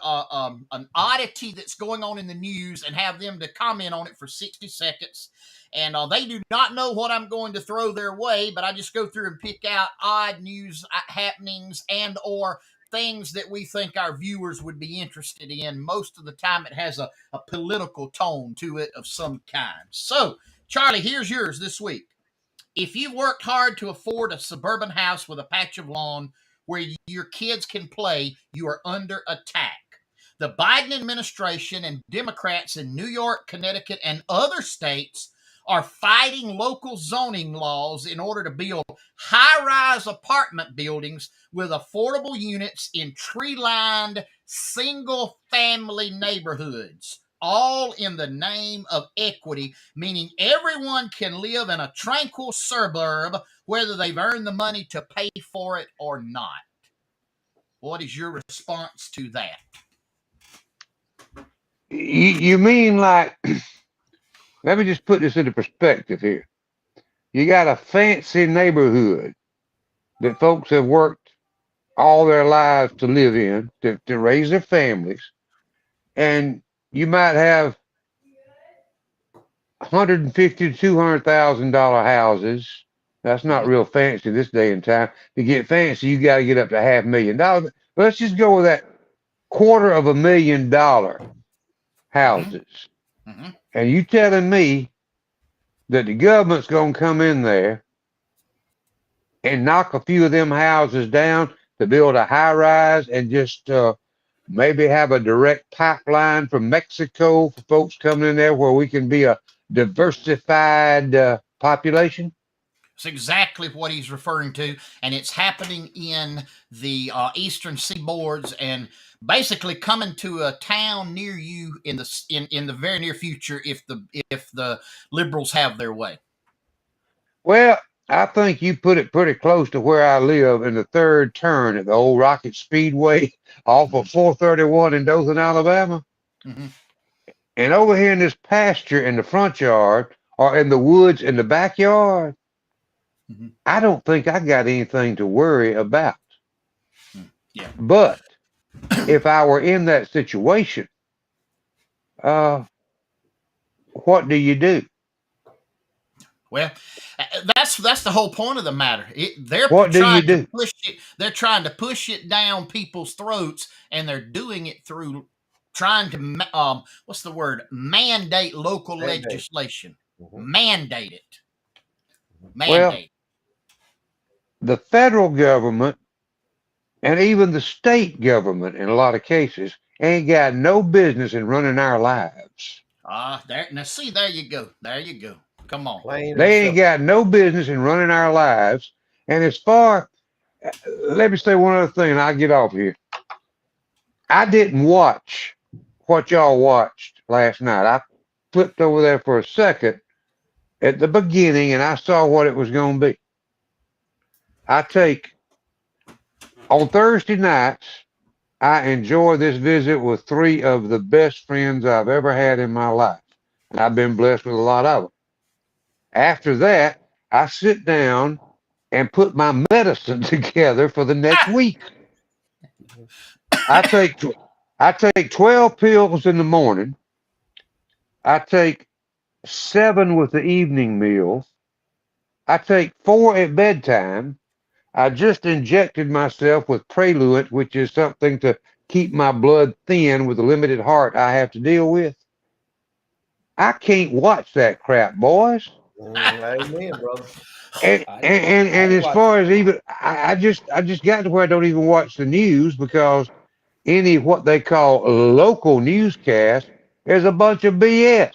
oddity that's going on in the news and have them to comment on it for 60 seconds. And they do not know what I'm going to throw their way, but I just go through and pick out odd news happenings and or things that we think our viewers would be interested in. Most of the time, it has a political tone to it of some kind. So, Charlie, here's yours this week. If you worked hard to afford a suburban house with a patch of lawn where your kids can play, you are under attack. The Biden administration and Democrats in New York, Connecticut, and other states are fighting local zoning laws in order to build high rise apartment buildings with affordable units in tree lined single family neighborhoods, all in the name of equity, meaning everyone can live in a tranquil suburb, whether they've earned the money to pay for it or not. What is your response to that? You mean like, let me just put this into perspective here. You got a fancy neighborhood that folks have worked all their lives to live in, to raise their families, and you might have 150 to $200,000 houses. That's not Mhm. real fancy this day and time. To get fancy, you got to get up to $500,000. But let's just go with that $250,000 Mhm. houses. Mhm. And you telling me that the government's going to come in there and knock a few of them houses down to build a high rise and just maybe have a direct pipeline from Mexico for folks coming in there where we can be a diversified population? It's exactly what he's referring to, and it's happening in the eastern seaboards, and basically coming to a town near you in the very near future if the liberals have their way. Well, I think you put it pretty close to where I live in the third turn at the old Rocket Speedway off of 431 in Dothan, Alabama. Mm-hmm. And over here in this pasture in the front yard or in the woods in the backyard, Mm-hmm. I don't think I got anything to worry about. Yeah. But if I were in that situation, uh, what do you do? Well, that's the whole point of the matter. They're What do you trying to do? push it. They're trying to push it down people's throats, and they're doing it through trying to what's the word? Mandate local Mandate. legislation. Mhm. Mandate it. Well, Mandate. the federal government and even the state government, in a lot of cases, ain't got no business in running our lives. There now. See, there you go. There you go. Come on. Plain and They ain't simple. got no business in running our lives. And as far, let me say one other thing, and I'll get off here. I didn't watch what y'all watched last night. I flipped over there for a second at the beginning, and I saw what it was going to be. I take on Thursday nights. I enjoy this visit with three of the best friends I've ever had in my life. And I've been blessed with a lot of them. After that, I sit down and put my medicine together for the next week. I take I take 12 pills in the morning. I take 7 with the evening meal. I take 4 at bedtime. I just injected myself with Preluent, which is something to keep my blood thin with the limited heart I have to deal with. I can't watch that crap, boys. Amen, brother. And I as watch far it. as even I just got to where I don't even watch the news because any what they call local newscast is a bunch of BS.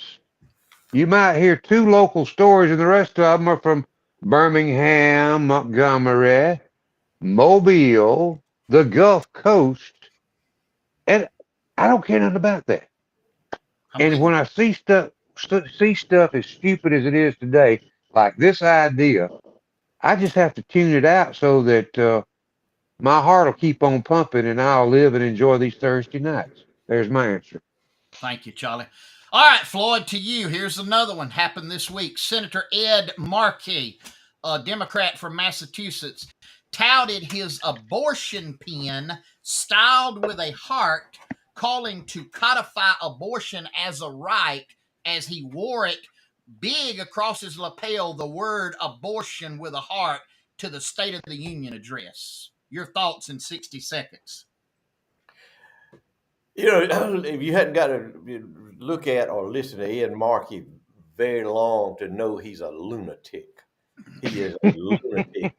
You might hear 2 local stories, and the rest of them are from Birmingham, Montgomery, Mobile, the Gulf Coast, and I don't care nothing about that. I'm And with you. when I see stuff as stupid as it is today, like this idea, I just have to tune it out so that my heart will keep on pumping, and I'll live and enjoy these Thursday nights. There's my answer. Thank you, Charlie. All right, Floyd, to you. Here's another one happened this week. Senator Ed Markey, a Democrat from Massachusetts, touted his abortion pen styled with a heart, calling to codify abortion as a right as he wore it big across his lapel, the word abortion with a heart to the State of the Union address. Your thoughts in 60 seconds. You know, if you hadn't got to look at or listen to Ed Markey very long to know he's a lunatic. He is a lunatic.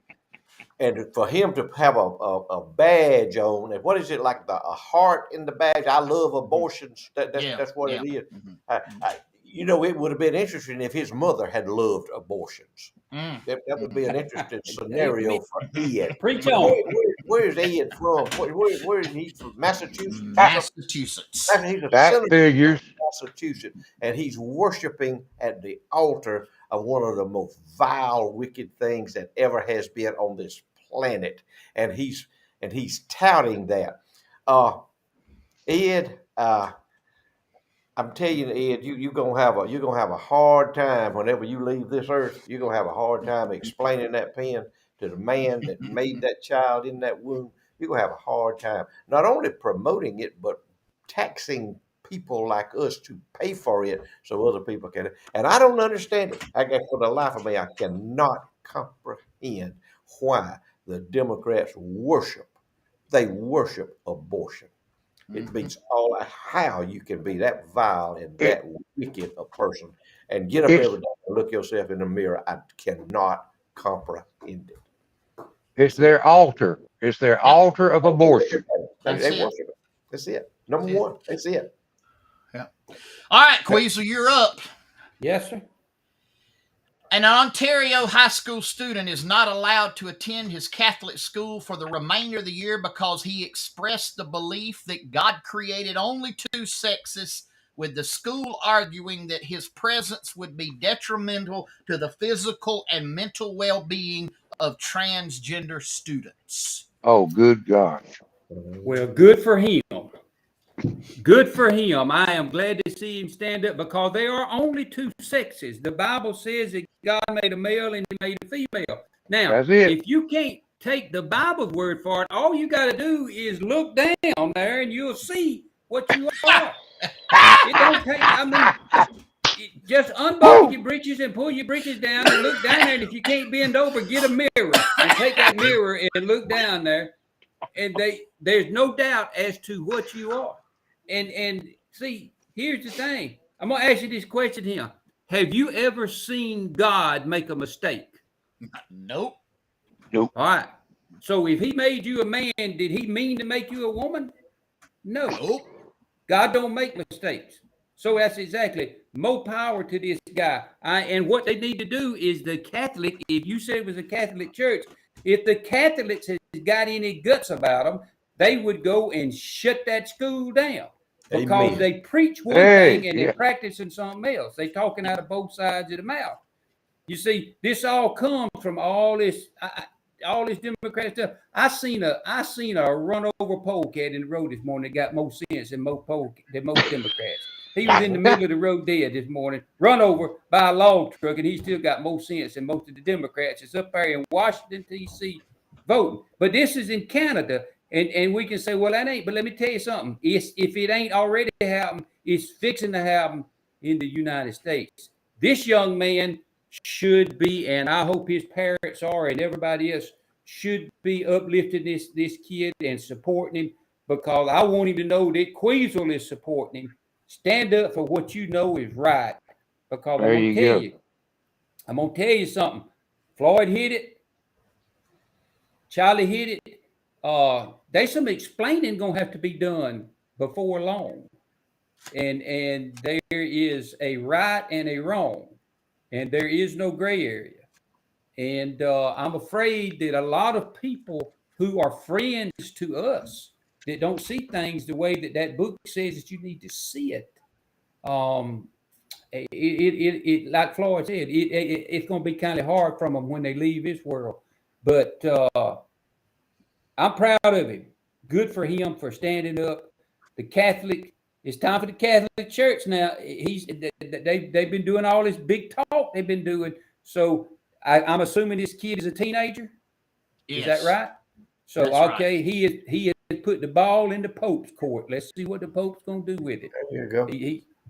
And for him to have a badge on, and what is it like a heart in the badge? I love abortions. Yeah, That's what yeah. it is. Mhm, I, mhm, you know, it would have been interesting if his mother had loved abortions. mm, That would be an interesting Amen. scenario for Ed. Preach But on. where is Ed from? Where is he from? Massachusetts or something? Massachusetts. He's a That senator figures. from Massachusetts, and he's worshiping at the altar of one of the most vile, wicked things that ever has been on this planet, and he's touting that. Ed, I'm telling you, Ed, you're gonna have a hard time whenever you leave this earth. You're gonna have a hard time explaining that pen to the man that made that child in that womb. You're gonna have a hard time not only promoting it, but taxing people like us to pay for it so other people can. And I don't understand it. I guess for the life of me, I cannot comprehend why the Democrats worship abortion. It Mhm. beats all how you can be that vile and It, that wicked a person and get up it's every day and look yourself in the mirror. I cannot comprehend it. it's See, their altar. It's their Yep, altar of abortion. they that's it. worship it. That's it. That's Number it. one. That's it. Yeah. All right, Queasel, you're up. Yes, sir. An Ontario high school student is not allowed to attend his Catholic school for the remainder of the year because he expressed the belief that God created only 2 sexes, with the school arguing that his presence would be detrimental to the physical and mental well being of transgender students. Oh, good gosh. Well, good for him. Good for him. I am glad to see him stand up because there are only 2 sexes. The Bible says that God made a male and he made a female. Now, That's it. if you can't take the Bible's word for it, all you got to do is look down there and you'll see what you are. It don't take, I mean, just unbuckle Woo! your breeches and pull your breeches down and look down there. And if you can't bend over, get a mirror and take that mirror and look down there. And there's no doubt as to what you are. And see, here's the thing. I'm gonna ask you this question here. Have you ever seen God make a mistake? Nope. Nope. All right. So if he made you a man, did he mean to make you a woman? No. Nope. God don't make mistakes. So that's exactly more power to this guy. And what they need to do is the Catholic, if you said it was a Catholic church, if the Catholics has got any guts about them, they would go and shut that school down because Amen. they preach one Hey, thing and they're yeah. practicing something else. They're talking out of both sides of the mouth. You see, this all comes from all this Democrat stuff. I seen a run over polecat in the road this morning that got more sense than most Democrats. He was in the middle of the road dead this morning, run over by a log truck, and he still got more sense than most of the Democrats. It's up there in Washington, D.C. voting. But this is in Canada, and we can say, well, that ain't. But let me tell you something. If it ain't already happened, it's fixing to happen in the United States. This young man should be, and I hope his parents are, and everybody else should be uplifting this kid and supporting him, because I want him to know that Queasel is supporting him. Stand up for what you know is right, because There you go. I'm gonna tell you something. Floyd hit it. Charlie hit it. There's some explaining gonna have to be done before long, and there is a right and a wrong, and there is no gray area. And I'm afraid that a lot of people who are friends to us that don't see things the way that book says that you need to see it. Um, like Floyd said, it's going to be kind of hard from them when they leave this world. But I'm proud of him. Good for him for standing up. The Catholic, it's time for the Catholic Church now. They've been doing all this big talk they've been doing. So I'm assuming this kid is a teenager. Yes. Is that right? So That's okay, right. He has put the ball in the Pope's court. Let's see what the Pope's going to do with it. There you go.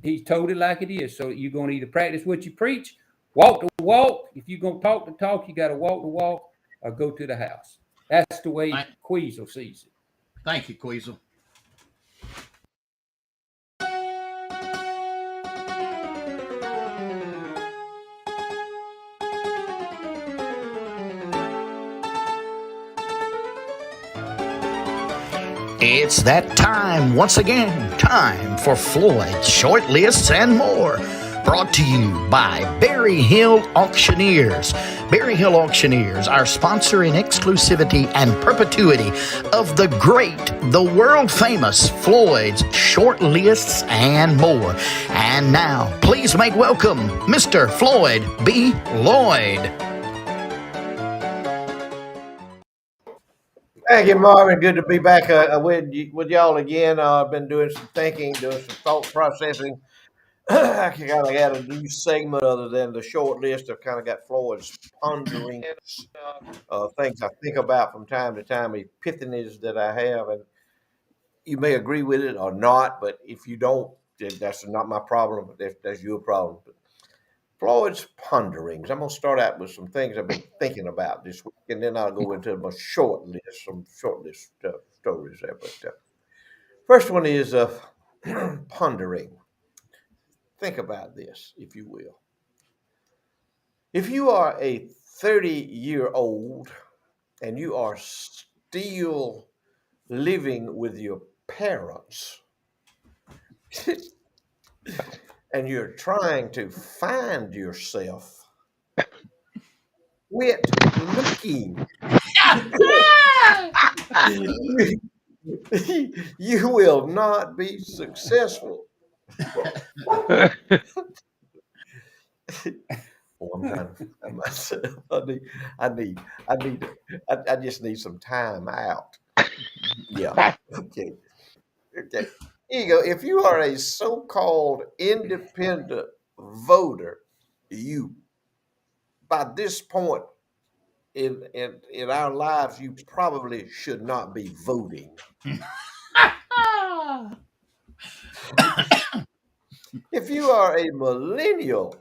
He's told it like it is. So you're going to either practice what you preach, walk the walk. If you're going to talk the talk, you got to walk the walk, or go to the house. That's the way Queasel sees it. Thank you, Queasel. It's that time once again. Time for Floyd's Short Lists and More. Brought to you by Berry Hill Auctioneers. Berry Hill Auctioneers, our sponsor in exclusivity and perpetuity of the great, the world famous Floyd's Short Lists and More. And now, please make welcome Mr. Floyd B. Lloyd. Thank you, Marvin. Good to be back with y'all again. I've been doing some thinking, doing some thought processing. I kind of got a new segment other than the short list. I've kind of got Floyd's ponderings, things I think about from time to time, epiphanies that I have. And you may agree with it or not, but if you don't, then that's not my problem. That's your problem. But Floyd's ponderings. I'm going to start out with some things I've been thinking about this week, and then I'll go into my short list, some short list stories there. But first one is pondering. Think about this, if you will. If you are a 30-year-old and you are still living with your parents, and you're trying to find yourself, quit looking. You will not be successful. I'm trying to find myself. I just need some time out. Yeah. Okay. Here you go. If you are a so-called independent voter, you, by this point in our lives, you probably should not be voting. If you are a millennial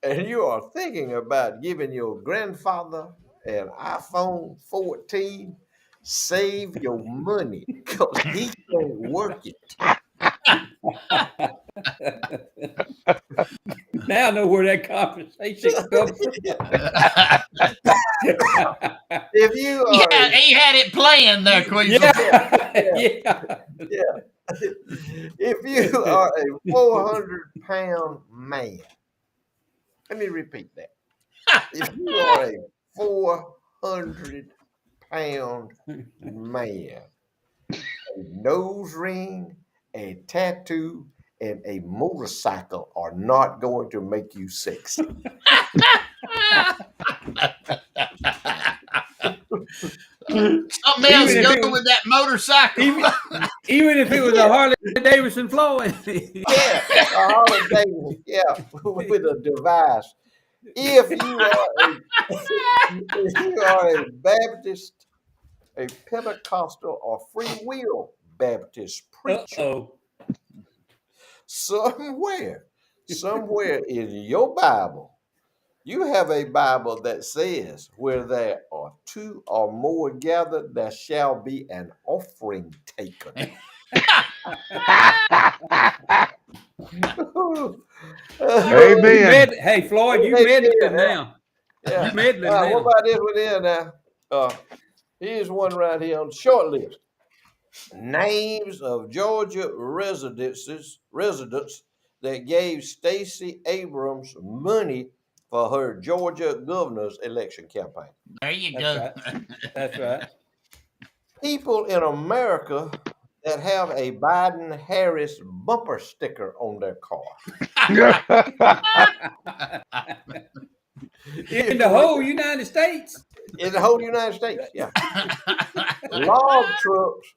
and you are thinking about giving your grandfather an iPhone 14, save your money because he can't work it. Now I know where that conversation comes from. If you are he had it playing there, Queasel. Yeah. If you are a 400-pound man, let me repeat that. If you are a 400-pound man, a nose ring, a tattoo, and a motorcycle are not going to make you sexy. Something else go with that motorcycle. Even if it was a Harley Davidson Floyd. Yeah, a Harley Davidson. Yeah, with a device. If you are a Baptist, a Pentecostal, or Free Will Baptist preacher, somewhere somewhere in your Bible, you have a Bible that says, where there are two or more gathered, there shall be an offering taken. Amen. Hey, Floyd, you Amen. meddling now. Yeah. You meddling What now. about this one here now? Here's one right here on the short list. Names of Georgia residents that gave Stacey Abrams money for her Georgia governor's election campaign. There you That's go. right. That's right. People in America that have a Biden Harris bumper sticker on their car. In the whole United States. In the whole United States, yeah. Log trucks,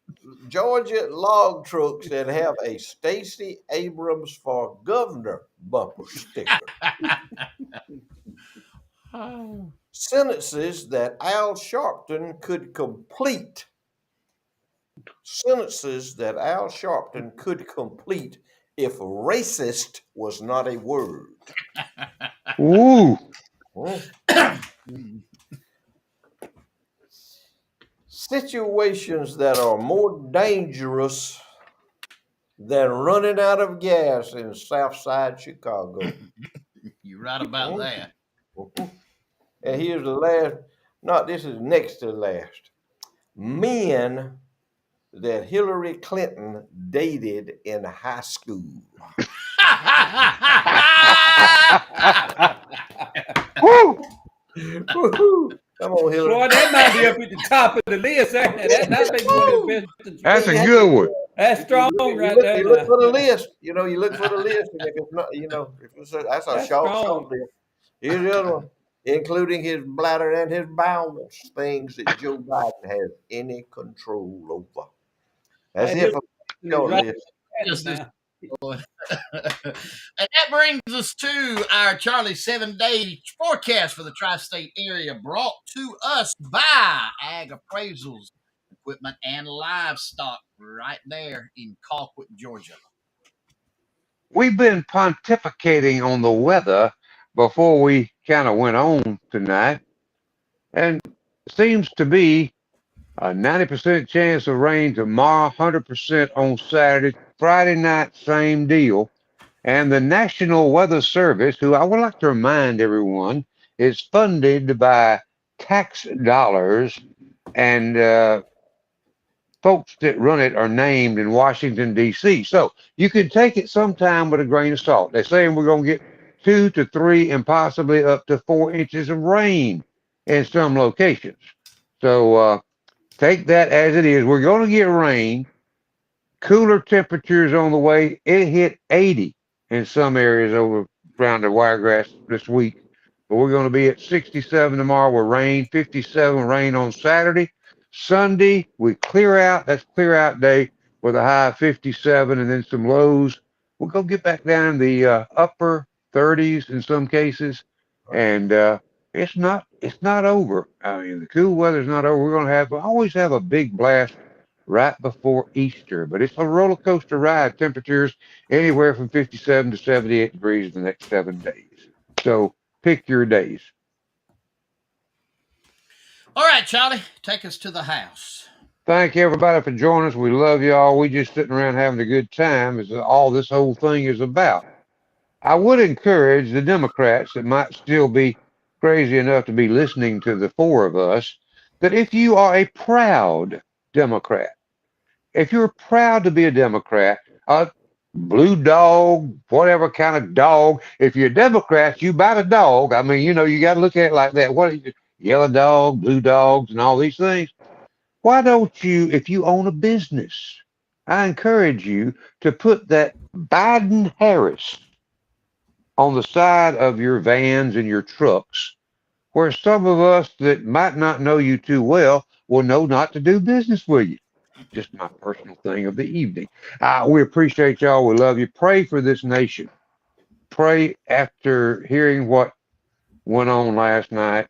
Georgia log trucks that have a Stacey Abrams for governor bumper sticker. Sentences that Al Sharpton could complete. Sentences that Al Sharpton could complete if racist was not a word. Ooh. Situations that are more dangerous than running out of gas in Southside Chicago. You're right about that. And here's the last, this is next to the last. Men that Hillary Clinton dated in high school. Woo. Woo-hoo. Come on, Hillary. Boy, that might be up at the top of the list. That might be one of the best. That's a good one. That's strong right there. You look for the list. You look for the list, and if it's not, if it's that's a short list. Here's the other one, including his bladder and his bowels, things that Joe Biden has any control over. That's it for the short list. Just this- and that brings us to our Charlie 7-day forecast for the tri-state area, brought to us by Ag Appraisals, Equipment and Livestock, right there in Colquitt, Georgia. We've been pontificating on the weather before we kind of went on tonight, and seems to be a 90% chance of rain tomorrow, 100% on Saturday, Friday night, same deal. And the National Weather Service, who I would like to remind everyone is funded by tax dollars, and folks that run it are named in Washington, D.C. So you can take it sometime with a grain of salt. They're saying we're going to get 2 to 3 and possibly up to 4 inches of rain in some locations. So take that as it is. We're going to get rain. Cooler temperatures on the way. It hit 80 in some areas over around the Wiregrass this week. But we're going to be at 67 tomorrow with rain, 57 rain on Saturday. Sunday, we clear out. That's clear out day with a high of 57 and then some lows. We'll go get back down in the upper 30s in some cases. And it's not over. I mean, the cool weather's not over. We're going to always have a big blast right before Easter, but it's a roller coaster ride. Temperatures anywhere from 57 to 78 degrees the next 7 days. So pick your days. All right, Charlie, take us to the house. Thank you, everybody, for joining us. We love y'all. We just sitting around having a good time is all this whole thing is about. I would encourage the Democrats that might still be crazy enough to be listening to the four of us that if you are a proud Democrat, if you're proud to be a Democrat, a blue dog, whatever kind of dog, if you're a Democrat, you buy a dog. I mean, you got to look at it like that. What yellow dog, blue dogs, and all these things. Why don't you, if you own a business, I encourage you to put that Biden Harris on the side of your vans and your trucks, where some of us that might not know you too well will know not to do business with you. Just my personal thing of the evening. We appreciate y'all. We love you. Pray for this nation. Pray after hearing what went on last night.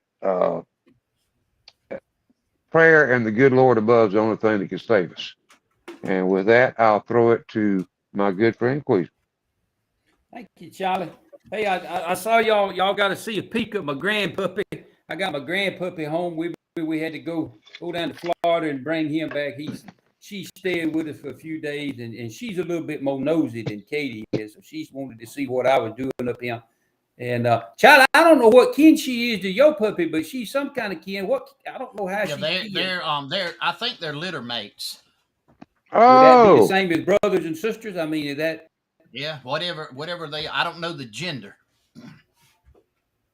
Prayer and the good Lord above is the only thing that can save us. And with that, I'll throw it to my good friend Queez. Thank you, Charlie. Hey, I saw y'all got to see a peek of my grandpuppy. I got my grandpuppy home with me. We had to go down to Florida and bring him back. She stayed with us for a few days, and she's a little bit more nosy than Katie is, so she wanted to see what I was doing up here. And Charlie, I don't know what kin she is to your puppy, but she's some kind of kin. What I don't know how Yeah, she kin. they're I think they're litter mates. Would that be the Oh, same as brothers and sisters? I mean, is that? Yeah, whatever they. I don't know the gender.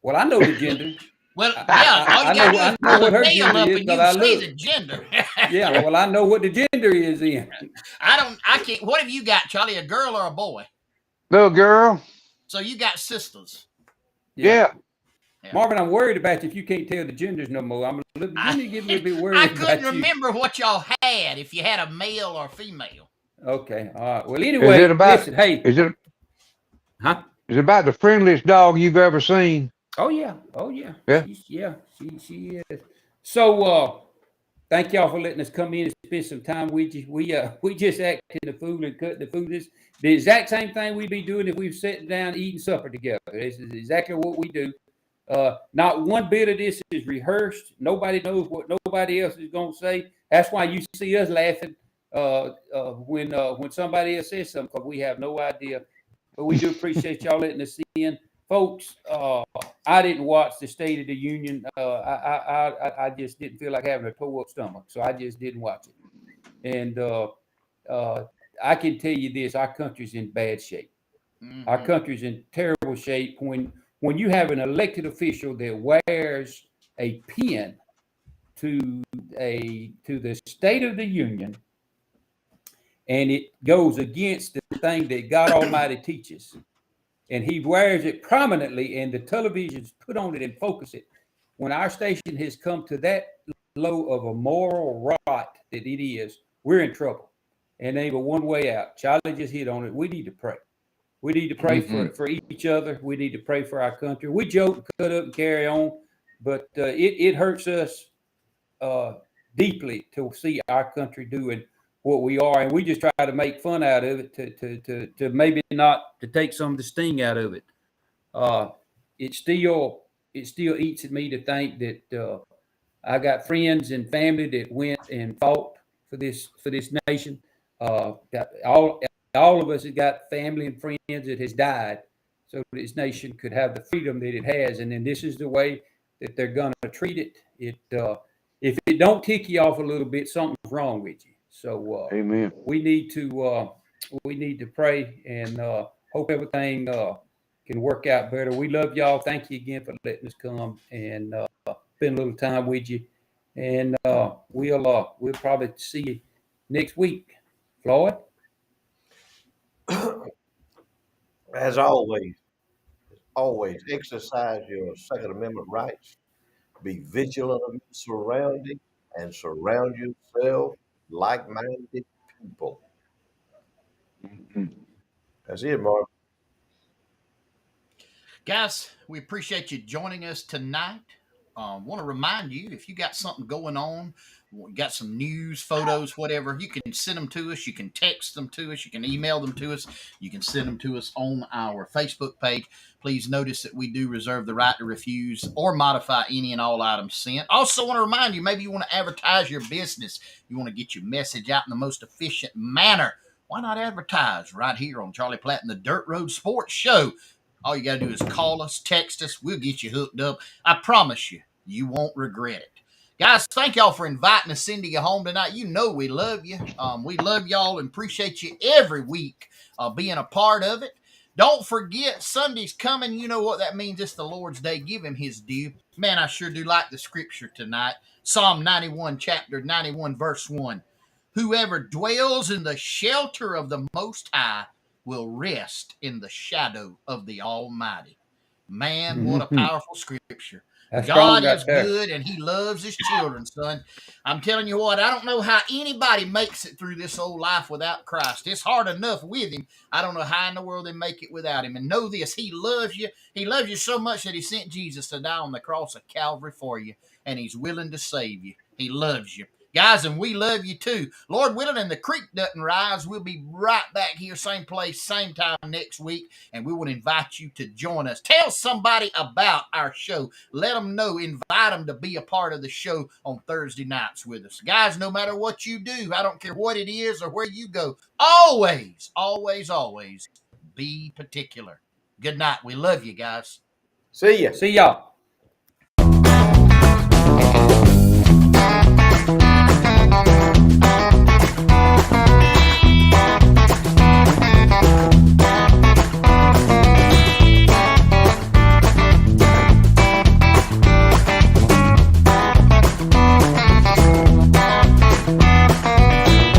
Well, I know the gender. Well, yeah, all you gotta do is I know pull a what her tail gender up is and because you I see look. the gender. Yeah, well, I know what the gender is then. I can't. What have you got, Charlie? A girl or a boy? little girl. So you got sisters. Yeah. Yeah. Yeah. Marvin, I'm worried about you if you can't tell the genders no more. I'm I, beginning to get a little bit I worried couldn't about you. remember what y'all had if you had a male or female. Okay, all right. Well, Is it anyway, about? listen, hey, Is it? huh? Is it about the friendliest dog you've ever seen? Oh yeah, oh yeah. Yeah. She is. So thank y'all for letting us come in and spend some time with you. We just acting the food and cutting the food. Is the exact same thing we'd be doing if we were sitting down eating supper together. This is exactly what we do. Not one bit of this is rehearsed. Nobody knows what nobody else is going to say. That's why you see us laughing when somebody else says something, because we have no idea. But we do appreciate y'all letting us in, folks. I didn't watch the State of the Union. I just didn't feel like having a toe up stomach, so I just didn't watch it. And I can tell you this: our country's in bad shape. Our Mm-hmm. country's in terrible shape when you have an elected official that wears a pin to the State of the Union, and it goes against the thing that God Almighty teaches, and he wears it prominently, and the televisions put on it and focus it. When our station has come to that low of a moral rot that it is, we're in trouble, and ain't but one way out. Charlie just hit on it. We need to pray. We need to pray for each other. We need to pray for our country. We joke, cut up, and carry on, but it hurts us deeply to see our country doing what we are, and we just try to make fun out of it to maybe not to take some of the sting out of it. Uh, it still eats at me to think that I got friends and family that went and fought for this nation. That all of us have got family and friends that has died, so this nation could have the freedom that it has. And then this is the way that they're going to treat it. If it don't tick you off a little bit, something's wrong with you. So Amen. we need to pray and hope everything can work out better. We love y'all. Thank you again for letting us come and spend a little time with you. And we'll probably see you next week. Floyd? As always, always exercise your Second Amendment rights. Be vigilant of your surroundings and surround yourself like-minded people. That's it, Mark. Guys, we appreciate you joining us tonight. Want to remind you, if you got something going on, got some news, photos, whatever, you can send them to us. You can text them to us. You can email them to us. You can send them to us on our Facebook page. Please notice that we do reserve the right to refuse or modify any and all items sent. Also want to remind you, maybe you want to advertise your business. You want to get your message out in the most efficient manner. Why not advertise right here on Charlie Platt and the Dirt Road Sports Show? All you got to do is call us, text us. We'll get you hooked up. I promise you, you won't regret it. Guys, thank y'all for inviting us into your home tonight. You know we love you. We love y'all and appreciate you every week being a part of it. Don't forget, Sunday's coming. You know what that means. It's the Lord's Day. Give him his due. Man, I sure do like the scripture tonight. Psalm 91, chapter 91, verse 1. Whoever dwells in the shelter of the Most High will rest in the shadow of the Almighty. Man, what a powerful scripture. That's strong God right is there. good and he loves his children, son. I'm telling you what, I don't know how anybody makes it through this old life without Christ. It's hard enough with him. I don't know how in the world they make it without him. And know this, he loves you. He loves you so much that he sent Jesus to die on the cross of Calvary for you. And he's willing to save you. He loves you. Guys, and we love you too. Lord willing, and the creek doesn't rise. We'll be right back here, same place, same time next week, and we will invite you to join us. Tell somebody about our show. Let them know. Invite them to be a part of the show on Thursday nights with us. Guys, no matter what you do, I don't care what it is or where you go, always, always, always be particular. Good night. We love you, guys. See ya. See y'all.